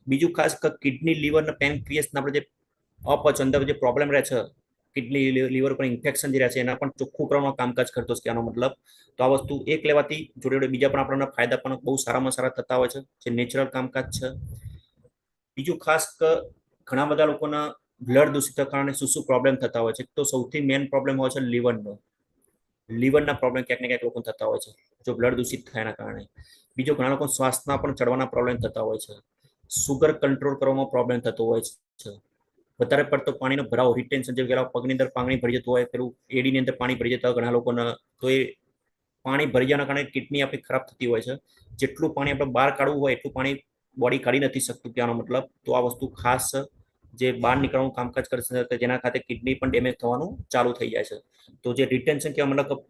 બીજું ખાસ કે કિડની, લીવર અને પેનક્રિયસના આપણે જે અપચ અંદર જે પ્રોબ્લેમ રહે છે, કિડની લીવર પર ઇન્ફેક્શન જે રહે છે, એના પણ ચોખ્ખું કરવાનું કામકાજ કરતો છે આનો મતલબ. તો આ વસ્તુ એક લેવાથી જોડે જોડે બીજા પણ આપણને ફાયદા પણ બહુ સારામાં સારા થતા હોય છે, જે નેચરલ કામકાજ છે. બીજું ખાસ કે ઘણા બધા લોકોના બ્લડ દૂષિત કારણે શું પ્રોબ્લેમ થતા હોય છે. તો સૌથી મેઇન પ્રોબ્લેમ હોય છે લીવરનો. લીવરના પ્રોબ્લેમ ક્યાંક ને ક્યાંક લોકો થતા હોય છે જો બ્લડ દૂષિત થયાના કારણે. બીજો ઘણા લોકો શ્વાસના પણ ચડવાના પ્રોબ્લેમ થતા હોય છે. સુગર કંટ્રોલ કરવામાં પ્રોબ્લેમ થતો હોય છે. વધારે પડતો પાણીનો ભરાવ, રિટેન્શન, જે પેલા પગની અંદર પાણી ભરી જતું હોય, પેલું એડીની અંદર પાણી ભરી જતા હોય ઘણા લોકોને, તો એ પાણી ભરી જવાના કારણે કિડની આપણી ખરાબ થતી હોય છે. જેટલું પાણી આપણે બહાર કાઢવું હોય એટલું પાણી બોડી કાઢી નથી શકતું ત્યાંનો મતલબ. તો આ વસ્તુ ખાસ જે બહાર નીકળવાનું કામકાજ કરશે, જેના ખાતે કિડની પણ ડેમેજ થવાનું ચાલુ થઈ જાય છે. તો જે રિટેન્શન કહેવાય, મતલબ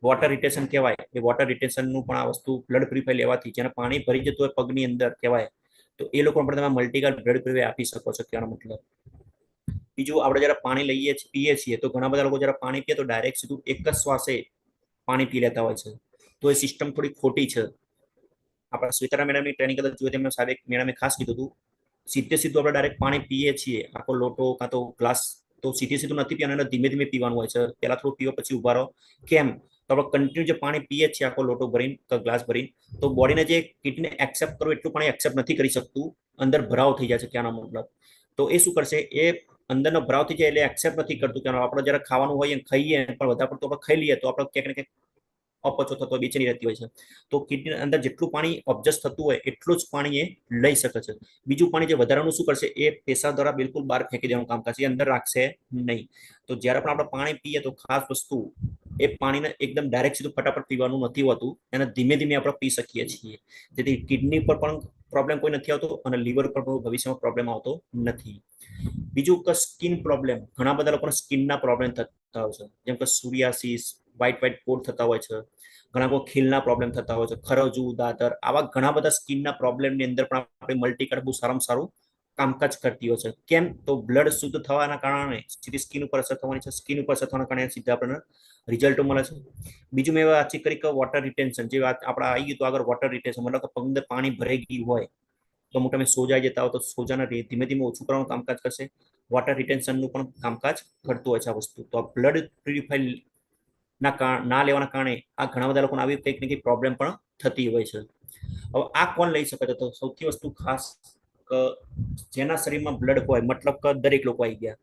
વોટર રિટેન્શન કહેવાય, એ વોટર રિટેન્શનનું પણ આ વસ્તુ બ્લડ પ્યુરિફાઈ લેવાથી, જેને પાણી ભરી જતું હોય પગની અંદર કહેવાય, તો એ લોકો પણ તમે મલ્ટીગાર્ડ બ્લડ પ્યુરિફાઈ આપી શકો છો કહેવાનો મતલબ. બીજું, આપણે જયારે પાણી લઈએ પીએ છીએ તો ઘણા બધા લોકો જયારે પાણી પીએ તો ડાયરેક્ટ સીધું એક જ શ્વાસે પાણી પી લેતા હોય છે. તો એ સિસ્ટમ થોડી ખોટી છે. આપણા શ્વેતા મેડમની ટ્રેનિંગ કદાચ જોઈએ તેમને સાહેબ મેડમે ખાસ કીધું હતું, સીધું આપણે ડાયરેક્ટ પાણી પીએ છીએ, આખો લોટો કાં તો ગ્લાસ, તો સીધું નથી પીવાનું, એને ધીમે ધીમે પીવાનું હોય છે. પહેલા થોડું પીવો પછી ઉભા રહો. કેમ? તો આપણે કન્ટિન્યુ જે પાણી પીએ છીએ આખો લોટો ભરીને, ગ્લાસ ભરીને, તો બોડીને જે કિડની એક્સેપ્ટ કરવું એટલું પાણી એક્સેપ્ટ નથી કરી શકતું, અંદર ભરાવ થઈ જાય છે ક્યાંનો મતલબ. તો એ શું કરશે? એ અંદરનો ભરાવ થઈ જાય એટલે એક્સેપ્ટ નથી કરતું. કારણ આપણે જયારે ખાવાનું હોય ખાઈએ પણ વધારે પડતું આપણે ખાઈ લઈએ તો આપણે ક્યાંક ને ક્યાંક અપચો થતો બેચેની રહેતી હોય છે. તો કિડની અંદર જેટલું પાણી ઓબ્જસ્ટ થતું હોય એટલું જ પાણી એ લઈ શકે છે. બીજું પાણી જે વધારાનું શું કરશે? એ પેશાબ દ્વારા બિલકુલ બહાર ફેંકી દેવાનું કામકાજ એ અંદર રાખશે નહીં. તો જ્યારે પણ આપણે પાણી પીએ તો ખાસ વસ્તુ, એ પાણીને એકદમ ડાયરેક્ટ સીધું ફટાફટ પીવાનું નથી હોતું, એને ધીમે ધીમે આપણે પી શકીએ છીએ. જેથી કિડની પર પણ પ્રોબ્લેમ કોઈ નથી આવતો અને લીવર પર પણ ભવિષ્યમાં પ્રોબ્લેમ આવતો નથી. બીજું કે સ્કિન પ્રોબ્લેમ, ઘણા બધા લોકોને સ્કિનના પ્રોબ્લેમ થતા હોય છે, જેમ કે સોરિયાસિસ, વ્હાઇટ પોટ થતા હોય છે, ઘણા લોકો ખીલના પ્રોબ્લેમ થતા હોય છે, ખરજવું, દાદર, આવા ઘણા બધા સ્કિનના પ્રોબ્લેમની અંદર પણ આપણે મલ્ટીગાર્ડ બહુ સારામાં સારું કામકાજ કરતી હોય છે. કેમ? તો બ્લડ શુદ્ધ થવાના કારણે સીધી સ્કિન ઉપર અસર થવાની છે, સ્કિન ઉપર અસર થવાના કારણે સીધા આપણને રિઝલ્ટો મળે છે. બીજું મેં વાતચીત કરી કે વોટર રિટેન્શન, જે વાત આપણે આવી ગયું તો આગળ વોટર રિટેન્શન, મતલબ કે પગ અંદર પાણી ભરાઈ ગયું હોય તો અમુક તમે સોજાઈ જતા હોય તો સોજાને ધીમે ધીમે ઓછું કરવાનું કામકાજ કરશે. વોટર રિટેન્શનનું પણ કામકાજ કરતું હોય છે આ વસ્તુ. તો આ બ્લડ પ્યુરિફાઈ ના લેવાના કારણે આ ઘણા બધા લોકોને આવી કંઈક ને કંઈક પ્રોબ્લેમ પણ થતી હોય છે. હવે આ કોણ લઈ શકે છે? તો સૌથી વસ્તુ ખાસ કે જેના શરીરમાં બ્લડ હોય, મતલબ કે દરેક લોકો આવી ગયા,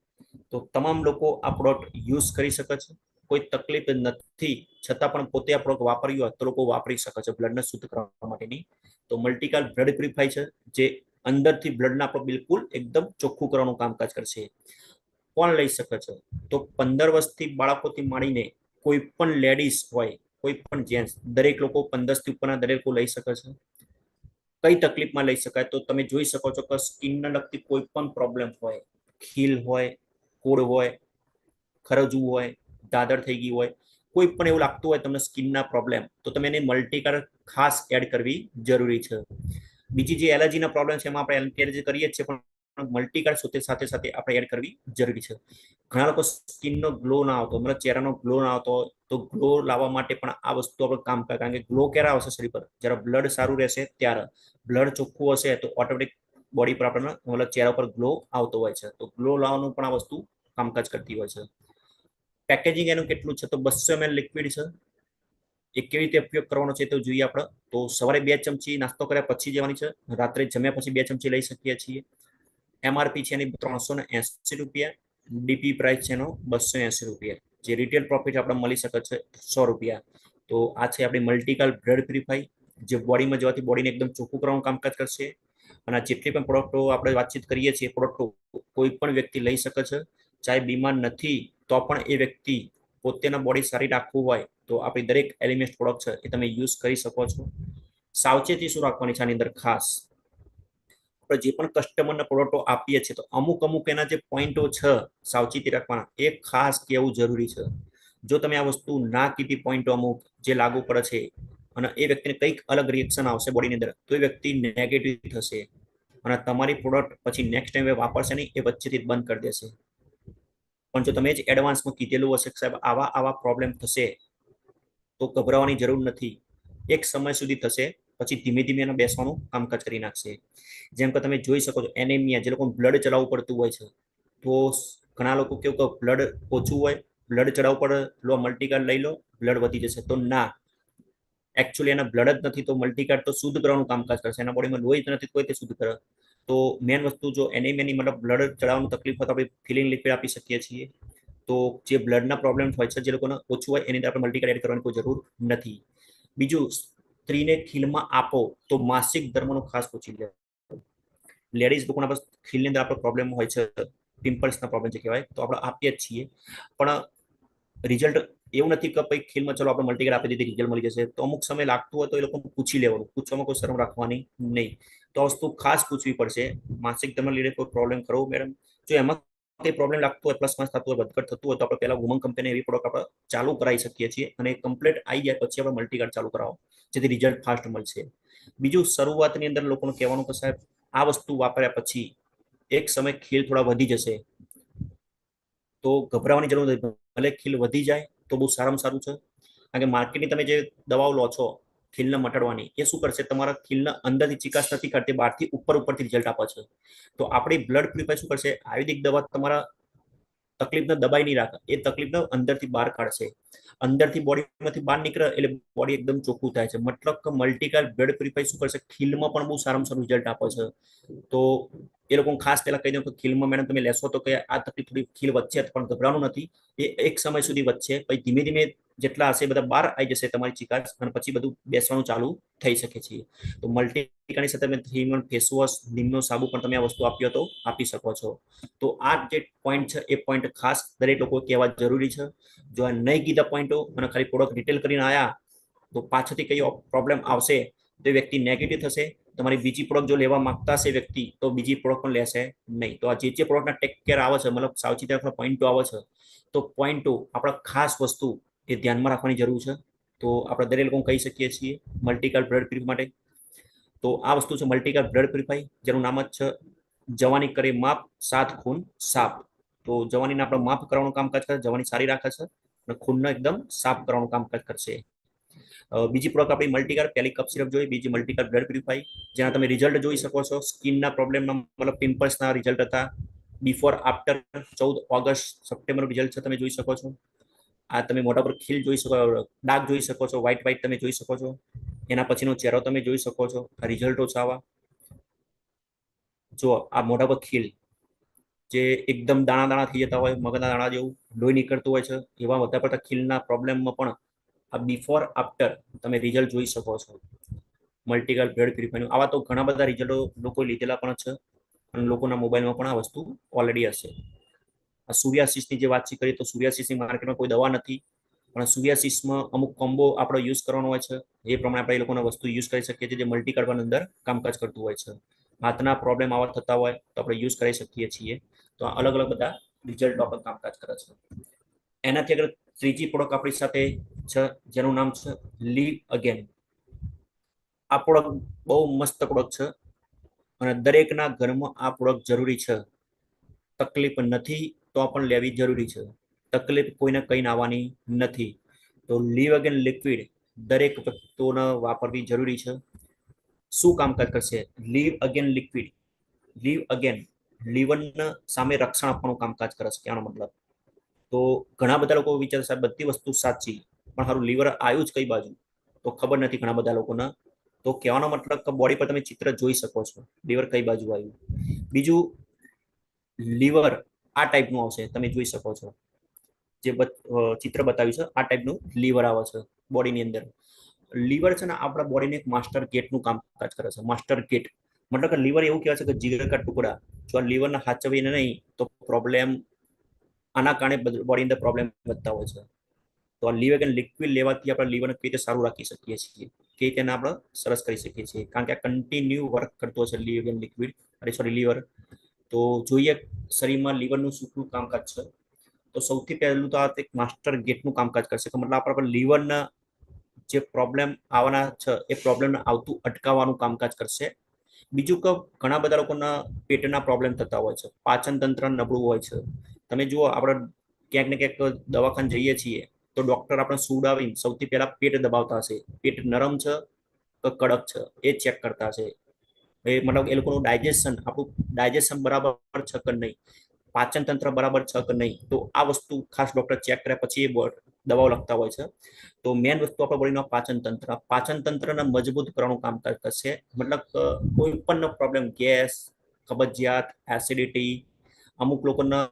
તો તમામ લોકો આ પ્રોડક્ટ યુઝ કરી શકે છે, કોઈ તકલીફ નથી, છતાં પણ પોતે આ પ્રોડક્ટ વાપર્યું હોય તો લોકો વાપરી શકે છે બ્લડને શુદ્ધ કરવા માટેની. તો મલ્ટીકાલ બ્લડ પ્યુરિફાય છે, જે અંદરથી બ્લડને આપણે બિલકુલ એકદમ ચોખ્ખું કરવાનું કામકાજ કરશે. કોણ લઈ શકે છે? તો 15 વર્ષથી બાળકોથી માંડીને કોઈ પણ લેડીઝ હોય, કોઈ પણ જેન્ટ્સ, દરેક લોકો 15 થી ઉપરના દરેક લોકો લઈ શકે છે. કઈ તકલીફમાં લઈ શકાય? તો તમે જોઈ શકો છો કે સ્કિનને લગતી કોઈ પણ પ્રોબ્લેમ હોય, ખીલ હોય, કોડ હોય, ખરજવું હોય, દાદર થઈ ગઈ હોય, કોઈ પણ એવું લાગતું હોય તમને સ્કિનના પ્રોબ્લેમ, તો તમે એને મલ્ટીકાર ખાસ એડ કરવી જરૂરી છે. બીજી જે એલર્જીના પ્રોબ્લેમ છે એમાં આપણે એલર્જી કરીએ જ છીએ, પણ મલ્ટીકાર સાથે સાથે આપણે એડ કરવી જરૂરી છે. ઘણા લોકો સ્કિનનો ગ્લો ના આવતો, મતલબ ચહેરાનો ગ્લો ના આવતો, તો ગ્લો લાવવા માટે પણ આ વસ્તુ આપણે કામ કરે. કારણ કે ગ્લો ક્યારે આવશે શરીર પર? જ્યારે બ્લડ સારું રહેશે ત્યારે. બ્લડ ચોખ્ખું હશે તો ઓટોમેટિક બોડી પર આપણને મતલબ ચહેરા પર ગ્લો આવતો હોય છે. તો ગ્લો લાવવાનું પણ આ વસ્તુ કામકાજ કરતી હોય છે. પેકેજિંગ એનું કેટલું છે? તો 200 ml લિક્વિડ છે. એ કેવી રીતે ઉપયોગ કરવાનો છે તો જોઈએ આપણે. તો સવારે 2 ચમચી નાસ્તો કર્યા પછી જવાની છે, રાત્રે જમ્યા પછી 2 ચમચી લઈ શકીએ છીએ. MRP છે એની 380 રૂપિયા, ડીપી પ્રાઇસ છે એનો 280 રૂપિયા, જે રિટેલ પ્રોફિટ આપણે મળી શકે છે 100 રૂપિયા. તો આ છે આપણી મલ્ટીકાલ બ્લડ પ્યુરિફાઈ, જે બોડીમાં જવાથી બોડીને એકદમ ચોખ્ખું કરવાનું કામકાજ કરશે. અને જેટલી પણ પ્રોડક્ટો આપણે વાતચીત કરીએ છીએ, પ્રોડક્ટો કોઈ પણ વ્યક્તિ લઈ શકે છે, ચાહે બીમાર નથી તો પણ એ વ્યક્તિ પોતેના બોડી સારી રાખવું હોય તો આપણી દરેક એલિમેન્ટ પ્રોડક્ટ છે એ તમે યુઝ કરી શકો છો. સાવચેતી શું રાખવાની છે આની અંદર ખાસ? આપણે જે પણ કસ્ટમરને પ્રોડક્ટો આપીએ છીએ તો અમુક એના જે પોઈન્ટો છે સાવચેતી રાખવાના, એ ખાસ કહેવું જરૂરી છે. જો તમે આ વસ્તુ ના કીધી પોઈન્ટો અમુક જે લાગુ પડે છે, અને એ વ્યક્તિને કંઈક અલગ રિએક્શન આવશે બોડીની અંદર, તો એ વ્યક્તિ નેગેટિવ થશે અને તમારી પ્રોડક્ટ પછી નેક્સ્ટ ટાઈમ વાપરશે નહીં, એ વચ્ચેથી બંધ કરી દેશે. પણ જો તમે જ એડવાન્સમાં કીધેલું હશે કે સાહેબ આવા પ્રોબ્લેમ થશે, તો ગભરાવાની જરૂર નથી. એક સમય સુધી થશે, પછી ધીમે ધીમે એને બેસવાનું કામકાજ કરી નાખશે. જેમ કે તમે જોઈ શકો છો એનેમિયા, જે લોકો બ્લડ ચડાવવું પડતું હોય છે, તો ઘણા લોકો કેવું કે બ્લડ ઓછું હોય, બ્લડ ચડાવવું પડે, લો મલ્ટીકાર્ડ લઈ લો, બ્લડ વધી જશે. તો ના, એકચ્યુઅલી એના બ્લડ જ નથી, તો મલ્ટીકાર્ડ તો શુદ્ધ કરવાનું કામકાજ કરશે. એના બોડીમાં લોહી જ નથી, કોઈ તે શુદ્ધ કરે. તો મેન વસ્તુ, જો એનેમિયાની મતલબ બ્લડ ચડાવવાની તકલીફ હોય તો આપણે ફિલિંગ લિક્વિડ આપી શકીએ છીએ. તો જે બ્લડના પ્રોબ્લેમ હોય છે, જે લોકોને ઓછું હોય, એની અંદર આપણે મલ્ટીકાર્ડ એડ કરવાની કોઈ જરૂર નથી. બીજું, સ્ત્રીને ખીલમાં આપો તો માસિક ધર્મનું ખાસ પૂછી લે. લેડીઝ લોકોના બસ ખીલની અંદર આપણો પ્રોબ્લેમ હોય છે, પિમ્પલ્સના પ્રોબ્લેમ જે કહેવાય, તો આપણે આપીએ જ છીએ. પણ રિઝલ્ટ એવું નથી કે ભાઈ ખીલમાં ચલો આપણે મલ્ટીકાર્ડ આપી દીધી, રિઝલ્ટ મળી જશે. તો અમુક સમય લાગતું હોય તો એ લોકો પૂછી લેવાનું, પૂછવામાં કોઈ શરમ રાખવાની નહીં. તો આ વસ્તુ ખાસ પૂછવી પડશે. માસિક ધર્મ લીધે કોઈ પ્રોબ્લેમ ખરો મેડમ? જો એમાં કંઈ પ્રોબ્લેમ લાગતો હોય, પ્લસ માઇનસ થતું હોય, વધઘટ થતું હોય, તો આપણે પહેલા વુમન કંપની એવી પ્રોડક્ટ આપણે ચાલુ કરાવી શકીએ છીએ, અને કમ્પ્લીટ આવી જાય પછી આપણે મલ્ટીકાર્ડ ચાલુ કરાવો, જેથી રિઝલ્ટ ફાસ્ટ મળશે. બીજું, શરૂઆતની અંદર લોકોને કહેવાનું કે સાહેબ આ વસ્તુ વાપર્યા પછી એક સમય ખીલ થોડા વધી જશે, તો ગભરાવાની જરૂર નથી. ભલે ખીલ વધી જાય તો બહુ સારામાં સારું છે. કારણ કે માર્કેટની તમે જે દવાઓ લો છો ખીલને મટાડવાની, એ શું કરશે? તમારા ખીલને અંદરથી ચિકાસ નથી કરતી, બહારથી ઉપરથી રિઝલ્ટ આપે છે. તો આપણી બ્લડ પ્યુરિફાય શું કરશે? આયુર્વેદિક દવા તમારા તકલીફને દબાઈ નહીં રાખે, એ તકલીફને અંદરથી બહાર કાઢશે. અંદરથી બોડીમાંથી બહાર નીકળે એટલે બોડી એકદમ ચોખ્ખું થાય છે. મતલબ કે મલ્ટીકાલ બ્લડ પ્યુરિફાય શું કરશે? ખીલમાં પણ બહુ સારામાં સારું રિઝલ્ટ આપે છે. તો એ લોકો ખાસ પહેલા કહી દઉં કે ખીલમાં મેડમ તમે લેશો તો કે આ તકલીફ થોડી ખીલ વચ્ચે, પણ ગભરાવાનું નથી. એ એક સમય સુધી વચ્ચે, પછી ધીમે ધીમે જેટલા હશે બધા બહાર આવી જશે તમારી ચિકાસ, અને પછી બધું બેસવાનું ચાલુ થઈ શકે છે. તો મલ્ટીકાની સાથે તમે 3 in 1 ફેસ વોશ, નીમનો સાબુ પણ તમે આ વસ્તુ આપ્યો તો આપી શકો છો. તો આ જે પોઈન્ટ છે, એ પોઈન્ટ ખાસ દરેક લોકો કહેવા જરૂરી છે. જો આ નહીં કીધા પોઈન્ટો અને ખાલી પ્રોડક્ટ રિટેલ કરીને આવ્યા, તો પાછળથી કઈ પ્રોબ્લેમ આવશે તો એ વ્યક્તિ નેગેટિવ થશે. તમારી બીજી પ્રોડક્ટ જો લેવા માંગતા હશે વ્યક્તિ, તો બીજી પ્રોડક્ટ પણ લેશે નહીં. તો આ જે પ્રોડક્ટના ટેક કેર આવે છે, મતલબ સાવચેતી રાખવા પોઈન્ટો આવે છે, તો પોઈન્ટો આપણા ખાસ વસ્તુ એ ધ્યાનમાં રાખવાની જરૂર છે. તો આપણે દરેક લોકો કહી શકીએ છીએ મલ્ટીકાલ બ્લડ પ્યુરિફાઈ માટે. તો આ વસ્તુ છે મલ્ટીકાલ બ્લડ પ્યુરિફાઈ, જેનું નામ જ છે જવાની કરે માપ, 7 ખૂન સાફ. તો જવાનીને આપણે માફ કરવાનું કામકાજ કરે, જવાની સારી રાખે છે, અને ખૂનને એકદમ સાફ કરવાનું કામકાજ કરશે. બીજી પ્રોડક્ટ આપણી મલ્ટીકાલ, પહેલી કપ સિરપ જોઈ, બીજી મલ્ટીકાલ બ્લડ પ્યુરિફાઈ, જેના તમે રિઝલ્ટ જોઈ શકો છો. સ્કિનના પ્રોબ્લેમના મતલબ પિમ્પલ્સના રિઝલ્ટ હતા, before after 14 August September result છે, તમે જોઈ શકો છો. આ તમે મોઢા પર ખીલ જોઈ શકો, ડાઘ જોઈ શકો છો, વ્હાઈટ તમે જોઈ શકો છો. એના પછીનો ચહેરો તમે જોઈ શકો છો. આ રિઝલ્ટો છે આવા. જો આ મોઢા પર ખીલ, જે એકદમ દાણા દાણા થઈ જતા હોય, મગના દાણા જેવું લોહી નીકળતું હોય છે, એવા વધારે પડતા ખીલના પ્રોબ્લેમમાં પણ આ બિફોર આફ્ટર તમે રિઝલ્ટ જોઈ શકો છો. મલ્ટીગલ બ્લડ પ્યુરિફાયર આવા તો ઘણા બધા રિઝલ્ટો લોકો લીધેલા પણ છે અને લોકોના મોબાઈલમાં પણ આ વસ્તુ ઓલરેડી હશે. આ સૂર્યાસીસની જે વાતચીત કરીએ તો સૂર્યાસીસની માર્કેટમાં કોઈ દવા નથી, પણ સૂર્યાસીસમાં અમુક કોમ્બો આપણે યુઝ કરવાનો હોય છે. એ પ્રમાણે આપણે એ લોકોને વસ્તુ યુઝ કરી શકીએ છીએ જે મલ્ટી કાર્બન અંદર કામકાજ કરતું હોય છે. હાથના પ્રોબ્લેમ આવા થતા હોય તો આપણે યુઝ કરી શકીએ છીએ. તો અલગ અલગ બધા રિઝલ્ટ પર કામકાજ કરે છે. એનાથી આગળ ત્રીજી પ્રોડક્ટ આપણી સાથે છે જેનું નામ છે લીવ અગેન. આ પ્રોડક્ટ બહુ મસ્ત પ્રોડક્ટ છે અને દરેકના ઘરમાં આ પ્રોડક્ટ જરૂરી છે. તકલીફ નથી તો પણ લેવી જરૂરી છે. તકલીફ કોઈને કઈ આવવાની નથી. તો લીવ અગેન લિક્વિડ દરેક વ્યક્તિઓને વાપરવી જરૂરી છે. શું કામકાજ કરશે live again liquid? Live again લીવરને સામે રક્ષણ આપવાનું કામકાજ કરે છે. કહેવાનો મતલબ તો ઘણા બધા લોકો વિચારે સાહેબ બધી વસ્તુ સાચી, પણ સારું લીવર આવ્યું જ કઈ બાજુ તો ખબર નથી ઘણા બધા લોકોને. તો કહેવાનો મતલબ કે બોડી પર તમે ચિત્ર જોઈ શકો છો લીવર કઈ બાજુ આવ્યું. બીજું લીવર આ ટાઈપનું આવશે, તમે જોઈ શકો છો જે ચિત્ર બતાવ્યું છે આ ટાઈપનું લીવર આવે છે બોડીની અંદર. લીવર છે ને આપણા બોડીને એક માસ્ટર ગેટનું કામકાજ કરે છે. માસ્ટર ગેટ મતલબ કે લીવર એવું કહેવાય છે કે જીગર કા ટુકડા. જો આ લીવરને હાચવીને નહીં તો પ્રોબ્લેમ આના કારણે બોડી અંદર પ્રોબ્લેમ વધતા હોય છે. તો આ લીવ અગેન લિક્વિડ લેવાથી આપણે લીવરને કઈ રીતે સારું રાખી શકીએ છીએ, કે તેને આપણે સરસ કરી શકીએ છીએ, કારણ કે આ કન્ટિન્યુ વર્ક કરતો છે Liv again liquid sorry liver. તો જોઈએ શરીરમાં લીવરનું શું કામકાજ છે. તો સૌથી પહેલું તો આ એક માસ્ટર ગેટનું કામકાજ કરશે, મતલબ આપણા લીવરના જે પ્રોબ્લેમ આવવાના છે એ પ્રોબ્લેમને આવતું અટકાવવાનું કામકાજ કરશે. બીજું કે ઘણા બધા લોકોના પેટના પ્રોબ્લેમ થતા હોય છે, પાચન તંત્ર નબળું હોય છે. તમે જુઓ આપણે ક્યાંક ને ક્યાંક દવાખાને જઈએ છીએ તો ડોક્ટર આપણે સુવડાવીને સૌથી પહેલા પેટ દબાવતા હશે. પેટ નરમ છે કે કડક છે એ ચેક કરતા હશે. એ મતલબ એ લોકોનું ડાયજેશન આપણું ડાયજેશન બરાબર છે કે નહીં, પાચન તંત્ર બરાબર છે કે નહીં, તો આ વસ્તુ ખાસ ડોક્ટર ચેક કર્યા પછી એ દવાઓ લખતા હોય છે. તો મેન વસ્તુ આપણા બોડીનું પાચન તંત્ર. પાચન તંત્રને મજબૂત કરવાનું કામકાજ કરશે. મતલબ કોઈ પણ પ્રોબ્લેમ ગેસ, કબજિયાત, એસિડિટી, અમુક લોકોના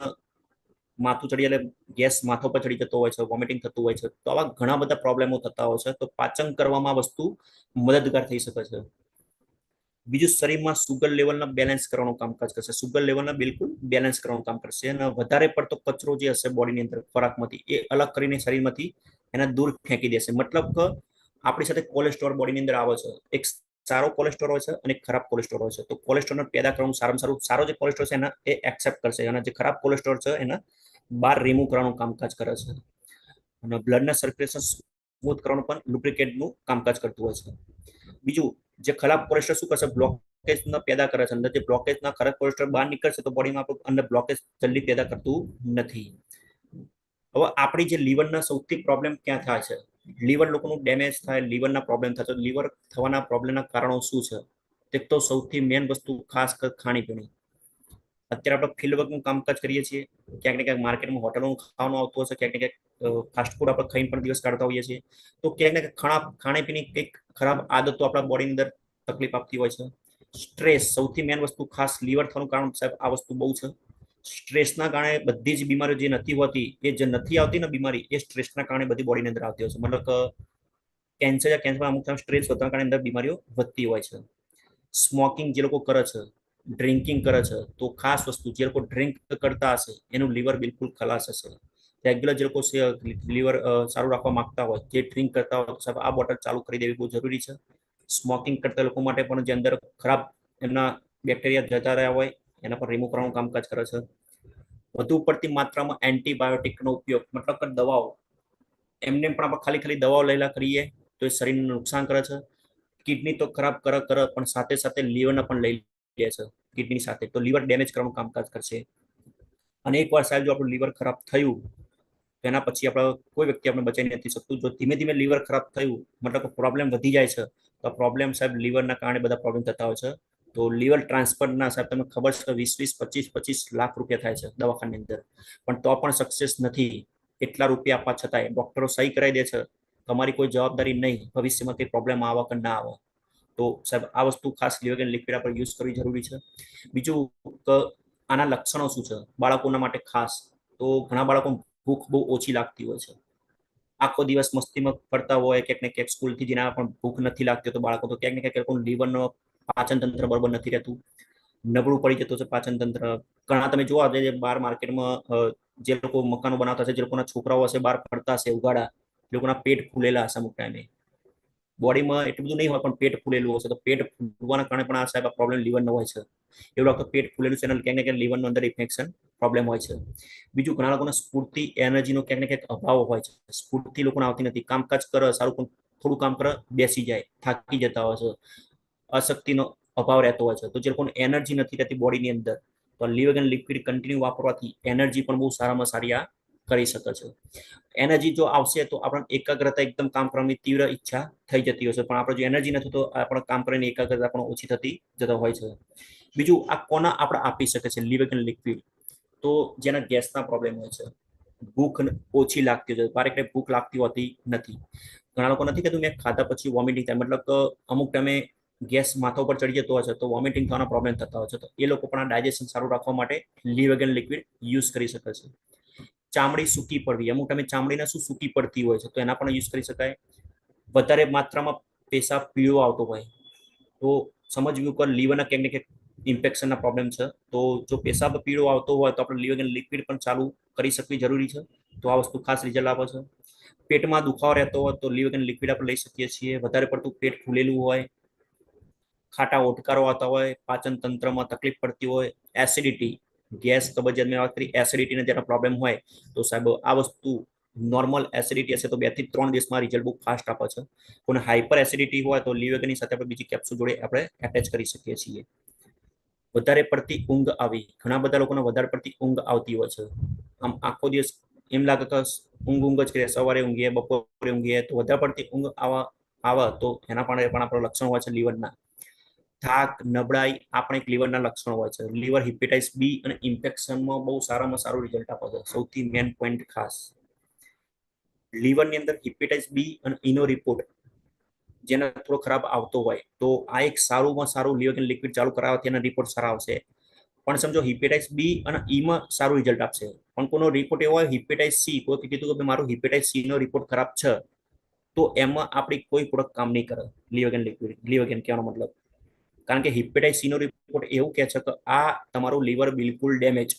માથું ચડી એટલે ગેસ માથા પર ચડી જતો હોય છે, વોમિટિંગ થતું હોય છે. તો આવા ઘણા બધા પ્રોબ્લેમો થતા હોય છે. તો પાચન કરવામાં વસ્તુ મદદગાર થઈ શકે છે. બીજું શરીરમાં સુગર લેવલના બેલેન્સ કરવાનું કામકાજ કરશે. સુગર લેવલના બિલકુલ બેલેન્સ કરવાનું કામ કરશે અને વધારે પડતો કચરો જે હશે બોડીની અંદર ખોરાકમાંથી એ અલગ કરીને શરીરમાંથી એને દૂર ફેંકી દેશે. મતલબ કે આપણી સાથે કોલેસ્ટ્રોલ બોડીની અંદર આવે છે. એક સારો કોલેસ્ટ્રોલ હોય છે અને ખરાબ કોલેસ્ટ્રોલ હોય છે. તો કોલેસ્ટ્રોલને પેદા કરવાનું સારામાં સારો જે કોલેસ્ટ્રોલ છે એને એ એક્સેપ્ટ કરશે અને જે ખરાબ કોલેસ્ટ્રોલ છે એને બહાર રિમૂવ કરવાનું કામકાજ કરે છે. અને બ્લડના સર્ક્યુલેશન સ્મૂથ કરવાનું પણ લુબ્રિકેટનું કામકાજ કરતું હોય છે. બીજું જે ખરાબ કોલેસ્ટ્રોલ શું કરશે, બ્લોકેજ પેદા કરે છે. અંદર જે બ્લોકેજના ખરાબ કોલેસ્ટ્રોલ બહાર નીકળશે તો બોડીમાં આપણું અંદર બ્લોકેજ જલ્દી પેદા કરતું નથી. હવે આપણી જે લીવરના સૌથી પ્રોબ્લેમ ક્યાં થાય છે, લીવર લોકોનું ડેમેજ થાય, લીવરના પ્રોબ્લેમ થાય તો લીવર થવાના પ્રોબ્લેમના કારણો શું છે? એક તો સૌથી મેઇન વસ્તુ ખાસ ખાણીપીણી. અત્યારે આપણે ફિલ્ડ વર્કનું કામકાજ કરીએ છીએ, ક્યાંક ને ક્યાંક માર્કેટમાં હોટલોનું ખાવાનું આવતું હશે, ક્યાંક ને ક્યાંક ફાસ્ટ ફૂડ આપણે ખાઈને પણ દિવસ કાઢતા હોઈએ છીએ. તો ક્યાંક ને ક્યાંક ખાણીપીણી કંઈક ખરાબ આદતો આપણા બોડીની અંદર તકલીફ આપતી હોય છે. સ્ટ્રેસ સૌથી મેઇન વસ્તુ ખાસ લીવર થવાનું કારણ સાહેબ આ વસ્તુ બહુ છે. સ્ટ્રેસના કારણે બધી જ બીમારીઓ જે નથી હોતી એ જે નથી આવતી ને બીમારી એ સ્ટ્રેસના કારણે બધી બોડીની અંદર આવતી હોય છે. મતલબ કે કેન્સર અમુક સ્ટ્રેસ વધવાના કારણે અંદર બીમારીઓ વધતી હોય છે. સ્મોકિંગ જે લોકો કરે છે, ડ્રિંકિંગ કરે છે, તો ખાસ વસ્તુ જે લોકો ડ્રિંક કરતા હશે એનું લીવર બિલકુલ ખલાસ હશે. રેગ્યુલર જે લોકો લીવર સારું રાખવા માંગતા હોય, જે ડ્રિંક કરતા હોય સાહેબ આ બોટલ ચાલુ કરી દેવી બહુ જરૂરી છે. સ્મોકિંગ કરતા લોકો માટે પણ જે અંદર ખરાબ એમના બેક્ટેરિયા જતા રહ્યા હોય એના પર રિમૂવ કરવાનું કામકાજ કરે છે. વધુ પડતી માત્રામાં એન્ટીબાયોટિકનો ઉપયોગ મતલબ કે દવાઓ એમને પણ આપણે ખાલી ખાલી દવાઓ લેલા કરીએ તો એ શરીરને નુકસાન કરે છે. કિડની તો ખરાબ કરે પણ સાથે સાથે લીવરને પણ લઈ લે છે કિડની સાથે, તો લીવર ડેમેજ કરવાનું કામકાજ કરશે. અને એકવાર સાહેબ જો આપણું લીવર ખરાબ થયું તેના પછી આપણે કોઈ વ્યક્તિ આપણે બચાવી નથી શકતું. જો ધીમે ધીમે લીવર ખરાબ થયું મતલબ પ્રોબ્લેમ વધી જાય છે તો પ્રોબ્લેમ સાહેબ લીવરના કારણે બધા પ્રોબ્લેમ થતા હોય છે. તો લીવર ટ્રાન્સપ્લાન્ટના સાહેબ તમને ખબર છે કે 20-25 લાખ રૂપિયા થાય છે દવાખાની અંદર, પણ તો પણ સક્સેસ નથી. એટલા રૂપિયા આપવા છતાંય ડોક્ટરો સહી કરાવી દે છે, તમારી કોઈ જવાબદારી નહીં, ભવિષ્યમાં કંઈ પ્રોબ્લેમ આવે કે ના આવે. તો સાહેબ આ વસ્તુ ખાસ લીવર લિક્વિડ આપણે યુઝ કરવી જરૂરી છે. બીજું આના લક્ષણો શું છે બાળકોના માટે ખાસ? તો ઘણા બાળકો ભૂખ બહુ ઓછી લાગતી હોય છે, આખો દિવસ મસ્તીમાં ફરતા હોય, ક્યાંક ને ક્યાંક સ્કૂલથી જેના પણ ભૂખ નથી લાગતી, તો બાળકો તો ક્યાંક ને ક્યાંક લીવરનો પાચન તંત્ર બરોબર નથી રહેતું, નબળું પડી જતું છે પાચન તંત્ર. ઘણા તમે જોવા જે બહાર માર્કેટમાં જે લોકો મકાનો બનાવતા છે, જે લોકોના છોકરાઓ હશે બહાર ફરતા હશે ઉગાડા, એ લોકોના પેટ ફૂલેલા હશે અમુક ટાઈમે, બોડીમાં એટલું બધું નહીં હોય પણ પેટ ફૂલેલું હશે, તો પેટ ફૂલવાના કારણે પણ આ સાહેબ પ્રોબ્લેમ લીવરનો હોય છે. એવું લાગતું પેટ ફૂલેલું છે, ક્યાંક ને ક્યાંક લીવરનો અંદર ઇન્ફેક્શન પ્રોબ્લેમ હોય છે. બીજું ઘણા લોકોને સ્ફૂર્તિ એનર્જીનો ક્યાંક ને ક્યાંક અભાવ હોય છે, સ્ફૂર્તિ લોકોને આવતી નથી, કામકાજ કરે સારું પણ થોડું કામ કરે બેસી જાય, થાકી જતા હોય છે, અશક્તિનો અભાવ રહેતો હોય છે. તો જે લોકોને એનર્જી નથી રહેતી બોડીની અંદર, તો લીવરગન લિક્વિડ કન્ટિન્યુ વાપરવાથી એનર્જી પણ બહુ સારામાં સારી આ કરી શકે છે. એનર્જી જો આવશે તો આપણને એકાગ્રતા એકદમ કામ કરવાની તીવ્ર ઈચ્છા થઈ જતી હશે, પણ આપણે જો એનર્જી નથી તો આપણે કામ કરીને એકાગ્રતા પણ ઓછી થતી જતા હોય છે. બીજું આ કોના આપણે આપી શકે છે લીવરગન લિક્વિડ? તો જેના ગેસના પ્રોબ્લેમ હોય છે, ભૂખ ઓછી લાગતી હોય છે, વારે ભૂખ લાગતી હોતી નથી. ઘણા લોકો નથી કહેતું મેં ખાધા પછી વોમિટિંગ થાય, મતલબ અમુક ટાઈમે ગેસ માથા ઉપર ચડી જતો હોય છે તો વોમિટિંગ થવાના પ્રોબ્લેમ થતા હોય છે, તો એ લોકો પણ આ ડાયજેશન સારું રાખવા માટે લીવરગન લિક્વિડ યુઝ કરી શકે છે. ચામડી સૂકી પડવી, અમુક ટાઈમે ચામડીને શું સૂકી પડતી હોય છે, તો એના પણ યુઝ કરી શકાય. વધારે માત્રામાં પેશાબ પીળો આવતો હોય તો સમજવું કે લીવરના ક્યાંક ને ક્યાંક ઇન્ફેક્શનના પ્રોબ્લેમ છે, તો જો પેશાબ પીળો આવતો હોય તો આપણે લીવરગન લિક્વિડ પણ ચાલુ કરી શકવી જરૂરી છે. તો આ વસ્તુ ખાસ રિઝલ્ટ આપે છે. પેટમાં દુખાવો રહેતો હોય તો લીવરગન લિક્વિડ આપણે લઈ શકીએ છીએ. વધારે પડતું પેટ ફૂલેલું હોય, ખાટા ઓટકારો આવતા હોય, પાચન તંત્રમાં તકલીફ પડતી હોય, એસિડિટી, ગેસ કબજિયાત મેં વાત કરી, એસિડિટીને જ્યારે પ્રોબ્લેમ હોય તો સાહેબ આ વસ્તુ નોર્મલ એસિડિટી હશે તો 2 થી 3 દિવસમાં રિઝલ્ટ બહુ ફાસ્ટ આપે છે. કોઈને હાઇપર એસિડિટી હોય તો લીવરગનની સાથે આપણે બીજી કેપ્સ્યુલ જોડે આપણે એટેચ કરી શકીએ છીએ. વધારે પડતી ઊંઘ આવી, ઘણા બધા લોકોને વધારે પડતી ઊંઘ આવતી હોય છે, આમ આખો દિવસ એમ લાગે કે ઊંઘ જ કરીએ, સવારે ઊંઘીએ, બપોરે ઊંઘીએ, તો વધારે પડતી ઊંઘ આવે તો એના પણ આપણો લક્ષણ હોય છે લીવરના. થાક, નબળાઈ આ પણ એક લીવરના લક્ષણો હોય છે. લીવર હિપેટાઇટિસ બી અને ઇન્ફેક્શનમાં બહુ સારામાં સારું રિઝલ્ટ આપે છે. સૌથી મેન પોઈન્ટ ખાસ લીવરની અંદર હિપેટાઇટિસ બી અને ઈનો રિપોર્ટ જેને થોડો ખરાબ આવતો હોય તો આ એક સારું લીવરગન લિક્વિડ ચાલુ કરાવવાથી એના રિપોર્ટ સારા આવશે. પણ સમજો હિપેટાઇટિસ બી અને ઈમાં સારું રિઝલ્ટ આપશે, પણ કોનો રિપોર્ટ એવો હોય હિપેટાઇટિસ સી, કોઈ કીધું કે મારું હિપેટાઇટિસ સી નો રિપોર્ટ ખરાબ છે, તો એમાં આપણી કોઈ પ્રોડક્ટ કામ નહીં કરે લીવરગન લિક્વિડ. લીવરગન કહેવાનો મતલબ, કારણ કે હિપેટાઇટિસ સી નો રિપોર્ટ એવું કહે છે કે આ તમારું લીવર બિલકુલ ડેમેજ,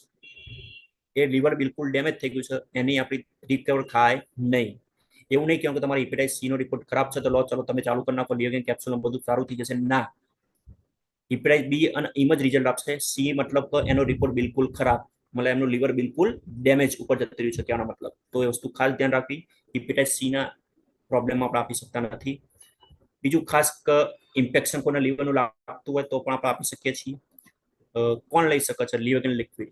એ લીવર બિલકુલ ડેમેજ થઈ ગયું છે, એની આપણી રિકવર થાય નહીં. એવું નહીં કહેવું કે તમારી હિપેટાઇટિસ સી નો રિપોર્ટ ખરાબ છે તો લો ચલો તમે ચાલુ કરી નાખો લીવરગન કેપ્સ્યુલ, બધું સારું થઈ જશે. ના, હિપેટાઇટિસ બી અને ઈમ જ રિઝલ્ટ આપશે. સી મતલબ કે એનો રિપોર્ટ બિલકુલ ખરાબ, મતલબ એમનું લીવર બિલકુલ ડેમેજ ઉપર જતું રહ્યું છે કહેવાનો મતલબ. તો એ વસ્તુ ખાસ ધ્યાન રાખવી. હિપેટાઇટિસ સી ના પ્રોબ્લેમ આપણે આપી શકતા નથી. બીજું ખાસ કે ઇન્ફેક્શન કોઈને લીવરનું લાગતું હોય તો પણ આપણે આપી શકીએ છીએ. કોણ લઈ શકે છે લીવરગન લિક્વિડ?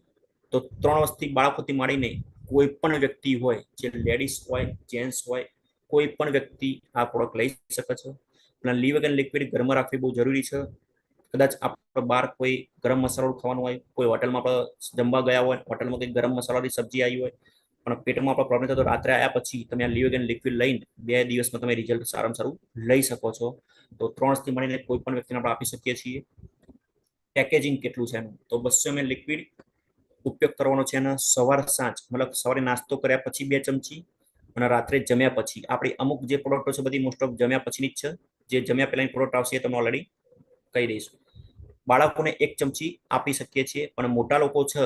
તો 3 વર્ષથી બાળકોથી માંડીને કોઈ પણ વ્યક્તિ હોય, જે લેડીઝ હોય, જેન્ટ્સ હોય, કોઈ પણ વ્યક્તિ આ પ્રોડક્ટ લઈ શકે છે. અને લીવરગન લિક્વિડ ઘરમાં રાખવી બહુ જરૂરી છે. કદાચ આપણે બહાર કોઈ ગરમ મસાલો ખાવાનું હોય, કોઈ હોટલમાં આપણે જમવા ગયા હોય, હોટલમાં કંઈક ગરમ મસાલાની સબ્જી આવી હોય, પણ પેટમાં આપણો પ્રોબ્લેમ થતો, રાત્રે આવ્યા પછી તમે આ લીવરગન લિક્વિડ લઈને 2 દિવસમાં તમે રિઝલ્ટ સારામાં સારું લઈ શકો છો. તો 3 વર્ષથી મળીને કોઈ પણ વ્યક્તિને આપણે આપી શકીએ છીએ. પેકેજિંગ કેટલું છે એનું? તો 200 ml લિક્વિડ ઉપયોગ કરવાનો છે અને સવાર સાંજ, મતલબ સવારે નાસ્તો કર્યા પછી 2 ચમચી અને રાત્રે જમ્યા પછી. આપણી અમુક જે પ્રોડક્ટો છે બધી મોસ્ટ ઓફ જમ્યા પછીની જ છે. જે જમ્યા પહેલાની પ્રોડક્ટ આવશે એ તમને ઓલરેડી કહી દઈશું. બાળકોને 1 ચમચી આપી શકીએ છીએ, પણ મોટા લોકો છે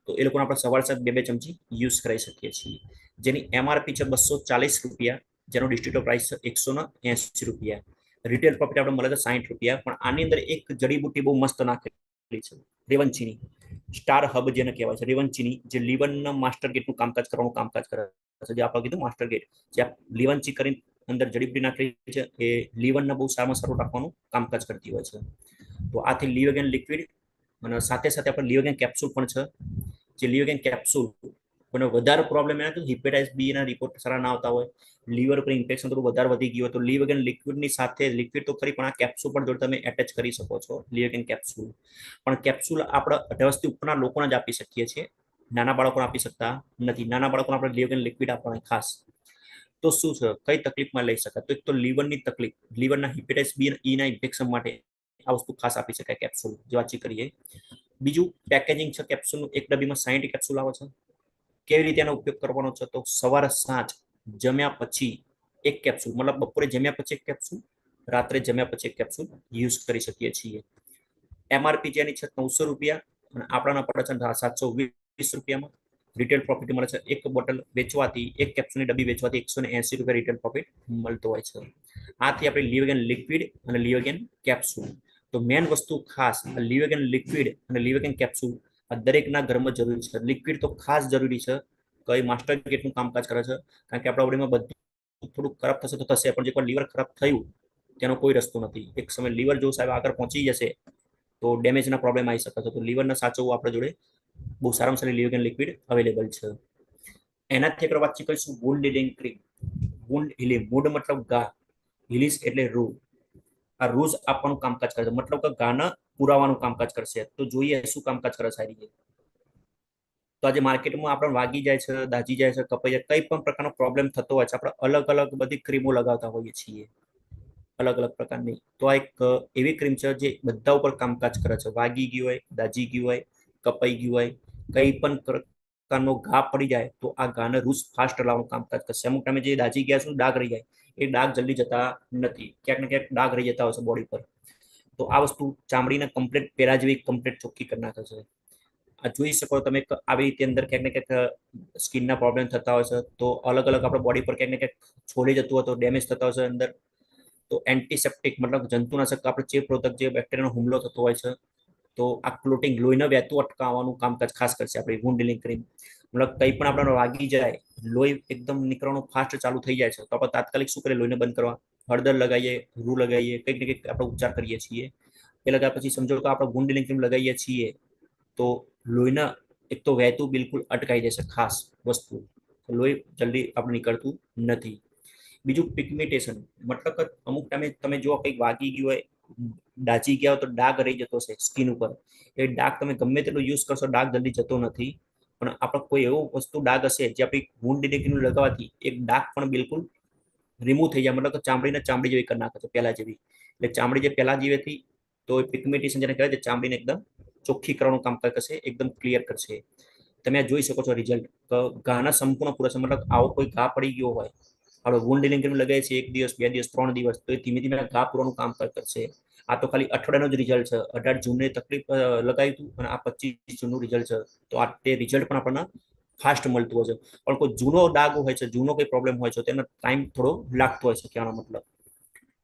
તો એ લોકોને આપણે સવાર સાંજ 2 ચમચી યુઝ કરી શકીએ છીએ. જેની એમઆરપી છે 240 રૂપિયા, જેનો ડિસ્ટ્રીબ્યુટર પ્રાઇસ છે 180 રૂપિયા. રિટેલ પ્રોફિટ આપણે મળે છે 60 રૂપિયા. પણ આની અંદર એક જડીબુટ્ટી બહુ મસ્ત નાખેલી છે, રેવંચીની સ્ટાર હબ જેને કહેવાય છે. રેવંચીની જે લીવરના માસ્ટર ગેટનું કામકાજ કરવાનું કામકાજ કરે છે, જે આપણે કીધું માસ્ટર ગેટ, જે લીવનચી કરીને અંદર જડીબુટ્ટી નાખેલી છે, એ લીવરને બહુ સારામાં સારું રાખવાનું કામકાજ કરતી હોય છે. તો આથી લીવરગન લિક્વિડ અને સાથે સાથે આપણે લીવરગન કેપ્સ્યુલ પણ છે. જે લીવરગન કેપ્સ્યુલ કોઈને વધારે પ્રોબ્લેમ એના તો હિપેટાઇટિસ બી ના રિપોર્ટ સારા ના આવતા હોય, લીવર પર ઇન્ફેક્શન થોડું વધારે વધી ગયું હોય, તો લીવરગન લિક્વિડની સાથે લિક્વિડ તો ખરી પણ આ કેપ્સ્યુલ પણ જોડે તમે એટેચ કરી શકો છો, લીવરગન કેપ્સ્યુલ. પણ કેપ્સ્યુલ આપણે 18 વર્ષથી ઉપરના લોકોને જ આપી શકીએ છીએ, નાના બાળકોને આપી શકતા નથી. નાના બાળકોને આપણે લીવરગન લિક્વિડ આપવાનું ખાસ. તો શું છે, કઈ તકલીફમાં લઈ શકાય? તો એક તો લીવરની તકલીફ, લીવરના હિપેટાઇટિસ બી અને ઈ ના ઇન્ફેક્શન માટે આ વસ્તુ ખાસ આપી શકાય કેપ્સ્યુલ, જે વાતચીત કરીએ. બીજું પેકેજિંગ છે કેપ્સ્યુલનું, એક ડબ્બીમાં 60 કેપ્સ્યુલ આવે છે. કેવી રીતે એનો ઉપયોગ કરવાનો છે? તો સવારે સાંજ જમ્યા પછી એક કેપ્સ્યુલ, મતલબ બપોરે જમ્યા પછી એક કેપ્સ્યુલ, રાત્રે જમ્યા પછી એક કેપ્સ્યુલ યુઝ કરી શકીએ છીએ. MRP જેની છે 900 રૂપિયા અને આપણાના પડે છે 720 રૂપિયામાં. રિટેલ પ્રોફિટ મળે છે. એક બોટલ વેચવાથી, એક કેપ્સ્યુલની ડબ્બી વેચવાથી 180 રૂપિયા રિટેલ પ્રોફિટ મળતો હોય છે. આથી આપણે લિવેગન લિક્વિડ અને લિવેગન કેપ્સ્યુલ, તો મેન વસ્તુ ખાસ લિવેગન લિક્વિડ અને લિવેગન કેપ્સ્યુલ આ દરેકના ઘરમાં જરૂરી છે. લિક્વિડ તો ખાસ જરૂરી છે, કઈ માસ્ટર ગેટનું કામકાજ કરે છે, કારણ કે આપણા બોડીમાં બધું થોડું ખરાબ થશે તો થશે, પણ એકવાર લીવર ખરાબ થયું તેનો કોઈ રસ્તો નથી. એક સમય લીવર જો સાહેબ આગળ પહોંચી જશે તો ડેમેજના પ્રોબ્લેમ આવી શકે છે. તો લીવરને સાચવવું આપણા જોડે બહુ સારામાં સારી લિવેગન લિક્વિડ અવેલેબલ છે. એનાથી આગળ વાતચીત કરીશું wound healing cream. Wound healing, wound મતલબ ઘા, હિલિસ એટલે રૂ. આ રૂઝ આપવાનું કામકાજ કરે છે, મતલબ કે ઘાના પુરાવાનું કામકાજ કરશે. તો જોઈએ શું કામકાજ કરે સારી. તો આજે માર્કેટમાં આપણે વાગી જાય છે, દાજી જાય છે, કપાઈ જાય, કઈ પણ પ્રકારનો પ્રોબ્લેમ થતો હોય છે, આપણે અલગ અલગ બધી ક્રીમો લગાવતા હોઈએ છીએ, અલગ અલગ પ્રકારની. તો આ એક એવી ક્રીમ છે જે બધા ઉપર કામકાજ કરે છે. વાગી ગયું હોય, દાજી ગયું હોય, કપાઈ ગયું હોય, કઈ પણ પ્રકારનો ઘા પડી જાય તો આ ઘાને રૂઝ ફાસ્ટ લાવવાનું કામકાજ કરશે. અમુક ટાઈમે જે દાજી ગયા છે, ડાઘ રહી જાય, એ ડાઘ જલ્દી જતા નથી, ક્યાંક ને ક્યાંક ડાઘ રહી જતા હોય છે બોડી પર. તો આ વસ્તુ ચામડીને કમ્પ્લીટ પેલા જેવી કમ્પ્લીટ ચોખ્ખી કરી નાખે છે. આ જોઈ શકો તમે આવી રીતે અંદર ક્યાંક ને ક્યાંક સ્કિનના પ્રોબ્લેમ થતા હોય છે, તો અલગ અલગ આપણા બોડી પર ક્યાંક ને ક્યાંક છોડી જતું હોય તો ડેમેજ થતા હોય છે અંદર. તો એન્ટીસેપ્ટિક મતલબ જંતુનાશક, આપણે ચેપરોધક જે બેક્ટેરિયાનો હુમલો થતો હોય છે, તો આ ક્લોટિંગ લોહીને વહેતું અટકાવવાનું કામકાજ ખાસ કરશે આપણી વુન્ડ હીલિંગ ક્રીમ. મતલબ કંઈ પણ આપણે વાગી જાય, લોહી એકદમ નીકળવાનું ફાસ્ટ ચાલુ થઈ જાય છે, તો આપણે તાત્કાલિક શું કરીએ? લોહીને બંધ કરવા હળદર લગાવીએ, રૂ લગાવીએ, કંઈક ને કંઈક આપણે ઉપચાર કરીએ છીએ. એ લગાવ્યા પછી સમજો કે આપણે વુન્ડ હીલિંગ ક્રીમ લગાવીએ છીએ તો લોહીના એક તો વહેતું બિલકુલ અટકાઈ જશે. ખાસ વસ્તુ, લોહી જલ્દી આપણે નીકળતું નથી. બીજું પિગમેન્ટેશન, મતલબ કે અમુક ટાઈમે તમે જો કંઈક વાગી ગયું હોય, દાજી ગયા હોય તો ડાઘ રહી જતો હશે સ્કિન ઉપર. એ ડાઘ તમે ગમે તેટલું યુઝ કરશો, ડાઘ જલ્દી જતો નથી. પણ આપણે કોઈ એવું વસ્તુ ડાઘ હશે જે આપણી વુન્ડ હીલિંગ લગાવવાથી એક ડાઘ પણ બિલકુલ રિમૂવ થઈ જાય, મતલબ કે ચામડીને ચામડી જેવી કરી નાખે છે પહેલા જેવી. એટલે ચામડી જે પહેલા જેવી હતી, તો એ પિગમેન્ટેશન જેને કહેવાય છે, ચામડીને એકદમ ચોખ્ખી કરવાનું કામકાજ કરશે, એકદમ ક્લિયર કરશે. તમે આ જોઈ શકો છો રિઝલ્ટ. ઘાના સંપૂર્ણ પૂરા છે, મતલબ આવો કોઈ ઘા પડી ગયો હોય, આપણે વુન્ડ હીલિંગ ક્રીમ લગાવીએ છીએ 1 દિવસ, 2 દિવસ, 3 દિવસ, તો એ ધીમે ધીમે ઘા પૂરવાનું કામકાજ કરશે. આ તો ખાલી અઠવાડિયાનું જ રિઝલ્ટ છે. 18 જૂનની તકલીફ લગાવ્યું હતું અને આ 25 જૂનનું રિઝલ્ટ છે. તો આ તે રિઝલ્ટ પણ આપણને ફાસ્ટ મળતું હોય છે. પણ કોઈ જૂનો ડાઘ હોય છે, જૂનો કોઈ પ્રોબ્લેમ હોય છે, તેનો ટાઈમ થોડો લાગતો હોય છે કહેવાનો મતલબ.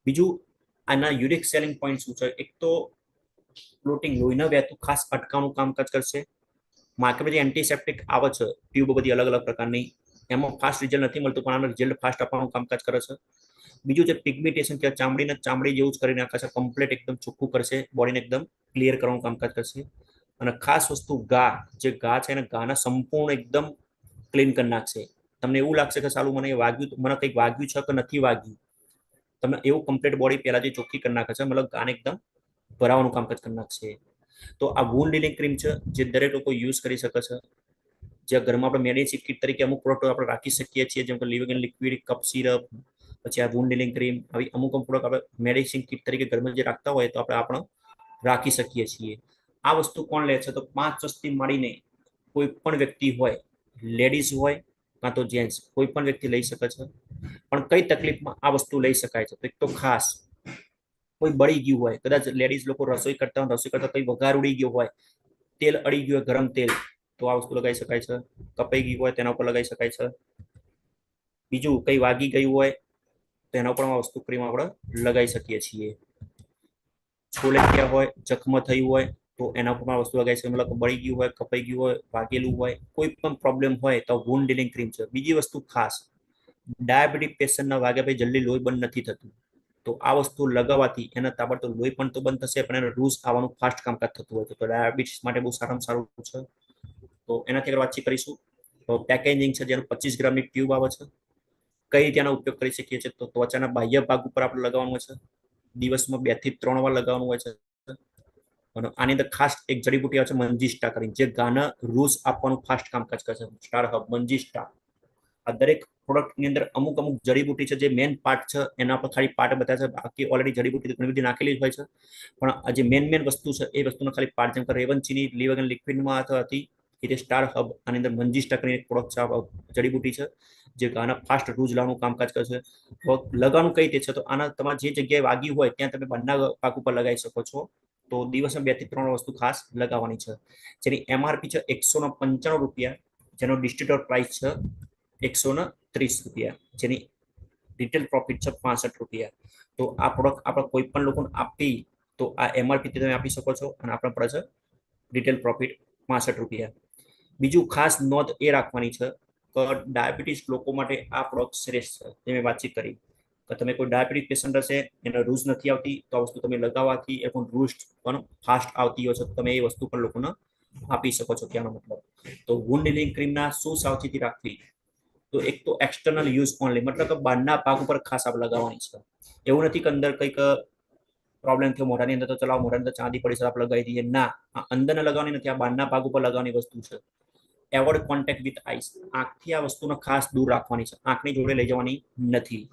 બીજું આના યુનિક સેલિંગ પોઈન્ટ શું છે? એક તો ક્લોટિંગ, લોહીને વહેતું ખાસ અટકાવવાનું કામકાજ કરશે. માર્કેટમાં જે એન્ટીસેપ્ટિક આવે છે ટ્યુબ બધી અલગ અલગ પ્રકારની, એમાં ફાસ્ટ રિઝલ્ટ નથી મળતું, પણ આનું રિઝલ્ટ ફાસ્ટ આપવાનું કામકાજ કરે છે. બીજું જે પિગમેન્ટેશન કે ચામડીને ચામડી જેવું જ કરી નાખે છે, કમ્પ્લીટ એકદમ ચોખ્ખું કરશે, બોડીને એકદમ ક્લિયર કરવાનું કામકાજ કરશે. અને ખાસ વસ્તુ ઘા, જે ઘા છે એને ઘાના સંપૂર્ણ એકદમ ક્લીન કરી નાખશે. તમને એવું લાગશે કે સાલું મને વાગ્યું, મને કંઈક વાગ્યું છે કે નથી વાગ્યું, તમને એવું કમ્પ્લીટ બોડી પહેલા જે ચોખ્ખી કરી નાખે છે, મતલબ ઘાને એકદમ ભરાવાનું કામકાજ કરી નાખશે. તો આ વુન્ડ હીલિંગ ક્રીમ છે જે દરેક લોકો યુઝ કરી શકે છે. જે ઘરમાં આપણે મેડિસિન કિટ તરીકે અમુક પ્રોડક્ટ આપણે રાખી શકીએ છીએ, જેમ કે લિવેગન લિક્વિડ, કપ સિરપ, પછી આ વુન્ડ હીલિંગ ક્રીમ, આવી અમુક પ્રોડક્ટ આપણે મેડિસિન કિટ તરીકે ઘરમાં જે રાખતા હોય તો આપણે રાખી શકીએ છીએ. આ વસ્તુ કોણ લે છે? તો 5 વર્ષથી મળીને કોઈ પણ વ્યક્તિ હોય, લેડીઝ હોય કાં તો જેન્ટ્સ, કોઈ પણ વ્યક્તિ લઈ શકે છે. પણ કઈ તકલીફમાં આ વસ્તુ લઈ શકાય છે? તો એક તો ખાસ કોઈ બળી ગયું હોય, કદાચ લેડીઝ લોકો રસોઈ કરતા હોય, રસોઈ કરતા કઈ વઘાર ઉડી ગયો હોય, તેલ અડી ગયું હોય, ગરમ તેલ, તો આ વસ્તુ લગાવી શકાય છે. કપાઈ ગયું હોય તેના ઉપર લગાવી શકાય છે. બીજું કઈ વાગી ગયું હોય તેના ઉપર આ વસ્તુ ક્રીમ આપણે લગાવી શકીએ છીએ. છોલાઈ ગયા હોય, જખમ થયું હોય તો એના ઉપર વસ્તુ લગાવી શકીએ. મતલબ બળી ગયું હોય, કપાઈ ગયું હોય, વાગેલું હોય, કોઈ પણ પ્રોબ્લેમ હોય તો વુન્ડ હીલિંગ ક્રીમ છે. બીજી વસ્તુ ખાસ, ડાયાબિટીક પેશન્ટના વાગ્યા પછી જલ્દી લોહી બંધ નથી થતું, તો આ વસ્તુ લગાવવાથી એના તાબડતોબ લોહી પણ તો બંધ થશે, પણ એને રૂઝ આવવાનું ફાસ્ટ કામકાજ થતું હોય છે. તો ડાયાબિટીસ માટે બહુ સારામાં સારું છે. તો એનાથી આગળ વાતચીત કરીશું. તો પેકેજિંગ છે જેનું 25 ગ્રામની ટ્યુબ આવે છે. કઈ રીતે એનો ઉપયોગ કરી શકીએ છીએ? તો ત્વચાના બાહ્ય ભાગ ઉપર આપણે લગાવવાનું હોય છે. દિવસમાં 2 થી 3 વાર લગાવવાનું હોય છે. અને આની અંદર ખાસ એક જડીબુટી આવે છે મંજીસ્ટા કરીને, જે ઘાના રૂઝ આપવાનું ફાસ્ટ કામકાજ કરશે. સ્ટાર હબ મંજીસ્ટા, આ દરેક પ્રોડક્ટની અંદર અમુક જડીબુટી છે જે મેન પાર્ટ છે એના પર ખાલી પાર્ટ બતાવે છે, બાકી ઓલરેડી જડીબુટી ઘણી બધી નાખેલી જ હોય છે, પણ આ જે મેન વસ્તુ છે એ વસ્તુનો ખાલી પાર્ટ, જેમ કે રેવનચીની લીવગન લિક્વિડમાં હતી એ સ્ટાર હબ, આની અંદર મંજીસ્ટા કરીને એક પ્રોડક્ટ છે, જડીબુટી છે જે આના ફાસ્ટ રૂજ લાવવાનું કામકાજ કરશે. લગાવવાનું કઈ રીતે છે, તો આના તમારે જે જગ્યાએ વાગ્યું હોય ત્યાં તમે બંને પાક ઉપર લગાવી શકો છો. તો દિવસમાં 2 થી 3 વસ્તુ ખાસ લગાવવાની છે, જેની MRP છે 195 રૂપિયા, જેનો ડિસ્ટ્રીબ્યુટર પ્રાઇસ છે 130 રૂપિયા, જેની રિટેલ પ્રોફિટ છે 65 રૂપિયા. તો આ પ્રોડક્ટ આપણે કોઈ પણ લોકોને આપી તો આ MRP થી તમે આપી શકો છો અને આપણે પડે છે રિટેલ પ્રોફિટ 65 રૂપિયા. બીજું ખાસ નોંધ એ રાખવાની છે કે ડાયાબિટીસ લોકો માટે આ પ્રોડક્ટ શ્રેષ્ઠ છે, જે મેં વાતચીત કરી કે તમે કોઈ ડાયાબિટીક પેશન્ટ હશે, એને રૂઝ નથી આવતી, તો આ વસ્તુ તમે લગાવવાથી એ પણ રૂઝ પણ ફાસ્ટ આવતી હોય છે, તો તમે એ વસ્તુ પણ લોકોને આપી શકો છો. કહેવાનો મતલબ તો વુન્ડ હીલિંગ ક્રીમના શું સાવચેતી રાખવી, તો એક તો એક્સટર્નલ યુઝ ઓનલી, મતલબ કે બહારના ભાગ ઉપર ખાસ આપણે લગાવવાની છે. એવું નથી કે અંદર કંઈક પ્રોબ્લેમ થયો મોઢાની અંદર, તો ચલાવો મોઢાની અંદર ચાંદી પડી છે આપણે લગાવી દઈએ, ના, આ અંદર લગાવવાની નથી, આ બહારના ભાગ ઉપર લગાવવાની વસ્તુ છે. એવોર્ડ કોન્ટેક્ટ વિથ આઈસ, આંખથી આ વસ્તુને ખાસ દૂર રાખવાની છે, આંખની જોડે લઈ જવાની નથી.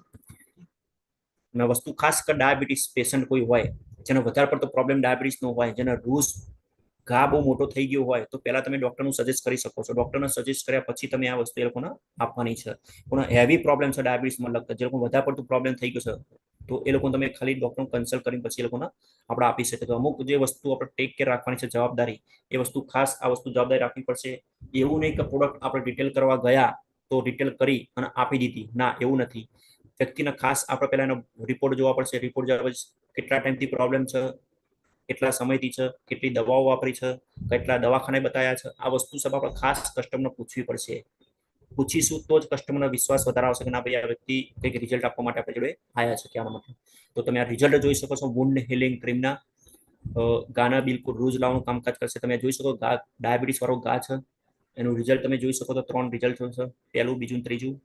અને વસ્તુ ખાસ કે ડાયાબિટીસ પેશન્ટ કોઈ હોય જેનો વધારે પડતો પ્રોબ્લેમ ડાયાબિટીસ નો હોય, જેનો રૂઝ ઘા બહુ મોટો થઈ ગયો હોય, તો પહેલા તમે ડોક્ટરનું સજેસ્ટ કરી શકો છો. ડોક્ટરને સજેસ્ટ કર્યા પછી તમે આ વસ્તુ એ લોકોને આપવાની છે. પણ હેવી પ્રોબ્લેમ છે ડાયાબિટીસમાં લગતા, જે લોકો વધારે પડતું પ્રોબ્લેમ થઈ ગયો છે, તો એ લોકો તમે ખાલી ડોક્ટરનું કન્સલ્ટ કરીને પછી એ લોકોને આપણે આપી શકીએ. તો અમુક જે વસ્તુ આપણે ટેક કેર રાખવાની છે, જવાબદારી, એ વસ્તુ ખાસ આ વસ્તુ જવાબદારી રાખવી પડશે. એવું નહીં કે પ્રોડક્ટ આપણે રિટેલ કરવા ગયા તો રિટેલ કરી અને આપી દીધી, ના, એવું નથી. વ્યક્તિને ખાસ આપણે પહેલા એનો રિપોર્ટ જોવા પડશે. રિપોર્ટ જોવા પછી કેટલા ટાઈમથી પ્રોબ્લેમ છે, કેટલા સમયથી છે, કેટલી દવાઓ વાપરી છે, કેટલા દવાખાને બતાવ્યા છે, આ વસ્તુ સબ આપણે ખાસ કસ્ટમરને પૂછવી પડશે. પૂછીશું તો જ કસ્ટમરનો વિશ્વાસ વધારે આવશે કે ના ભાઈ આ વ્યક્તિ કંઈક રિઝલ્ટ આપવા માટે આપણે જોડે આવ્યા છે. કહેવાનો મતલબ તો તમે આ રિઝલ્ટ જોઈ શકો છો વુન્ડ હીલિંગ ક્રીમના. ગાના બિલકુલ રૂઝ લાવવાનું કામકાજ કરશે. તમે જોઈ શકો ડાયાબિટીસ વાળો ઘા છે, એનું રિઝલ્ટ તમે જોઈ શકો તો 3 રિઝલ્ટ છે, પહેલું, બીજું, ત્રીજું.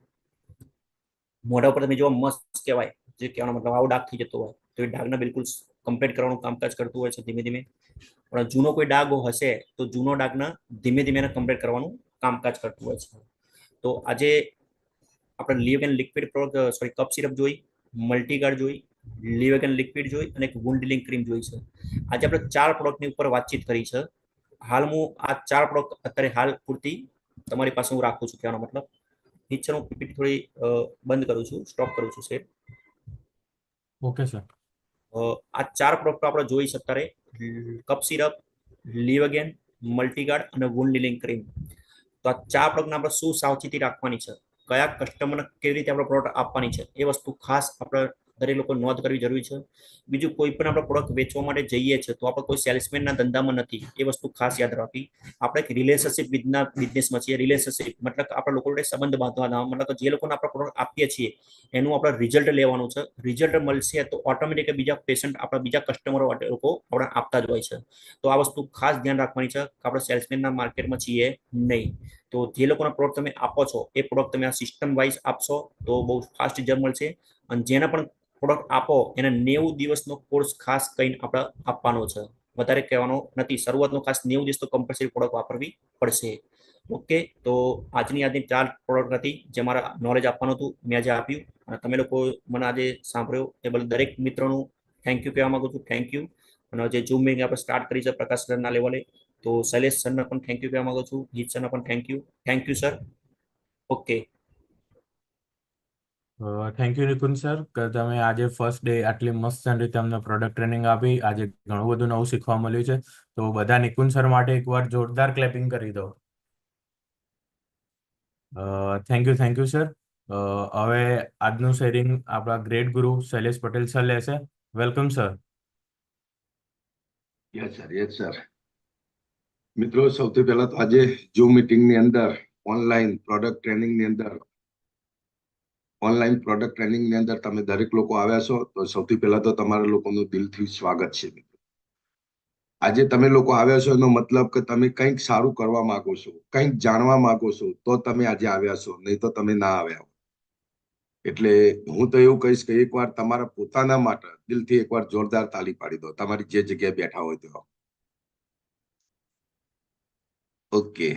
મોઢા ઉપર તમે જોવા મસ્ત કહેવાય, જે કહેવાનો મતલબ આવો ડાઘ થઈ જતો હોય તો એ ડાઘને બિલકુલ કમ્પ્લીટ કરવાનું કામકાજ કરતું હોય છે ધીમે ધીમે. પણ જૂનો કોઈ ડાઘ હશે તો જૂનો ડાઘને ધીમે ધીમે એને કમ્પ્લીટ કરવાનું કામકાજ કરતું હોય છે. તો આજે આપણે Liv and liquid product, sorry, cough syrup જોઈ, મલ્ટીગાર્ડ જોઈ, લીવ એન્ડ લિક્વિડ જોઈ અને એક વુન્ડ હીલિંગ ક્રીમ જોઈ છે. આજે આપણે 4 પ્રોડક્ટની ઉપર વાતચીત કરી છે. હાલ હું આ 4 પ્રોડક્ટ અત્યારે હાલ પૂરતી તમારી પાસે હું રાખું છું. કહેવાનો મતલબ ઠીક છે, હું પીપીટી થોડી બંધ કરું છું, સ્ટોપ કરું છું સેટ. Okay sir. આ 4 પ્રોડક્ટ આપણે જોઈ છે અત્યારે: કપ સિરપ, લીવ અગેન, મલ્ટીગાર્ડ અને વુન્ડ હીલિંગ ક્રીમ. તો આ 4 પ્રોડક્ટને આપણે શું સાવચેતી રાખવાની છે, કયા કસ્ટમરને કેવી રીતે આપણે પ્રોડક્ટ આપવાની છે, એ વસ્તુ ખાસ આપણે દરેક લોકો નોંધ કરવી જરૂરી છે. બીજું, કોઈ પણ આપણે પ્રોડક્ટ વેચવા માટે જઈએ છીએ તો આપણે કોઈ સેલ્સમેનના ધંધામાં નથી, એ વસ્તુ ખાસ યાદ રાખવી. આપણે એક રિલેશનશિપ બિઝનેસમાં છીએ. રિલેશનશિપ મતલબ આપણે લોકો જોડે સંબંધ બાંધવાના, મતલબ જે લોકોને આપણે પ્રોડક્ટ આપીએ છીએ એનું આપણે રિઝલ્ટ લેવાનું છે. રિઝલ્ટ મળશે તો ઓટોમેટિક બીજા પેશન્ટ, આપણા બીજા કસ્ટમરો લોકો આપણે આપતા જ હોય છે. તો આ વસ્તુ ખાસ ધ્યાન રાખવાની છે કે આપણે સેલ્સમેનના માર્કેટમાં છીએ નહીં. તો જે લોકોના પ્રોડક્ટ તમે આપો છો એ પ્રોડક્ટ તમે આ સિસ્ટમ વાઇઝ આપશો તો બહુ ફાસ્ટ રિઝલ્ટ મળશે. અને જેના પણ પ્રોડક્ટ આપો એને 90 દિવસનો કોર્સ ખાસ કહીને આપણે આપવાનો છે, વધારે કહેવાનો નથી. શરૂઆતનો ખાસ 90 દિવસ તો કમ્પલસરી પ્રોડક્ટ વાપરવી પડશે. ઓકે, તો આજની 4 પ્રોડક્ટ હતી જે મારા નોલેજ આપવાનું હતું, મેં આજે આપ્યું. અને તમે લોકો મને આજે સાંભળ્યો એ બદલ દરેક મિત્રોનું થેન્ક યુ કહેવા માંગુ છું. Thank you. અને જે ઝૂમ મિટિંગ આપણે સ્ટાર્ટ કરી છે પ્રકાશ સરના લેવલે, તો શૈલેષ સરને પણ થેન્ક યુ કહેવા માંગુ છું. જીત સરને પણ thank you. Thank you sir. Okay. Thank you Nikunj sir, કે તમે આજે ફર્સ્ટ ડે આટલી મસ્ત રીતે અમને પ્રોડક્ટ ટ્રેનિંગ આપી. આજે ઘણું બધું નવું શીખવા મળ્યું છે. તો બધા નિકુંજ સર માટે એકવાર જોરદાર ક્લેપિંગ કરી દો. Thank you sir. હવે આજનું શેરિંગ આપણા ગ્રેટ ગુરુ શૈલેષ પટેલ સર લેશે. Welcome sir. Yes sir. મિત્રો, સૌથી પહેલા તો આજે ઝૂમ મીટિંગની અંદર ઓનલાઈન પ્રોડક્ટ ટ્રેનિંગની અંદર તમે દરેક લોકો આવ્યા છો, તો સૌથી પહેલા તો તમારા લોકોનું દિલથી સ્વાગત છે. આજે તમે લોકો આવ્યા છો એનો મતલબ કે તમે કંઈક સારું કરવા માંગો છો, કંઈક જાણવા માંગો છો, તો તમે આજે આવ્યા છો, નહીં તો તમે ના આવ્યા. એટલે હું તો એવું કહીશ કે એકવાર તમારા પોતાના માટે દિલથી એકવાર જોરદાર તાલી પાડી દો, તમારી જે જગ્યાએ બેઠા હોય તો. ઓકે,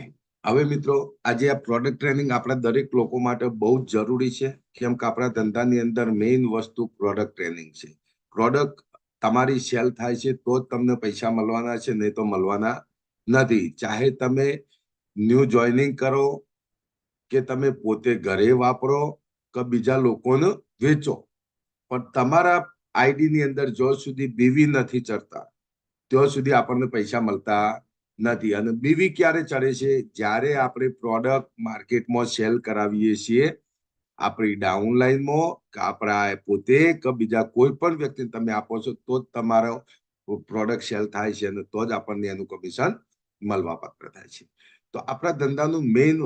હવે મિત્રો, આજે આ પ્રોડક્ટ ટ્રેનિંગ આપણા દરેક લોકો માટે બહુ જ જરૂરી છે, કેમ કે આપણા ધંધાની અંદર મેઇન વસ્તુ પ્રોડક્ટ ટ્રેનિંગ છે. પ્રોડક્ટ તમારી સેલ થાય છે તો જ તમને પૈસા મળવાના છે, નહીં તો મળવાના નથી. ચાહે તમે ન્યૂ જોઈનિંગ કરો કે તમે પોતે ઘરે વાપરો કે બીજા લોકોને વેચો, પણ તમારા આઈડી ની અંદર જો સુધી બીવી નથી ચડતા ત્યાં સુધી આપણને પૈસા મળતા નથી. અને બીવી ક્યારે ચડે છે? જ્યારે આપણે પ્રોડક્ટ માર્કેટમાં સેલ કરાવીએ છીએ, આપણી ડાઉનલાઈનમાં કે આપણા પોતે કે બીજા કોઈ પણ વ્યક્તિને તમે આપો છો તો જ તમારો પ્રોડક્ટ સેલ થાય છે અને તો જ આપણને એનું કમિશન મળવા પાત્ર થાય છે. તો આપણા ધંધાનું મેઇન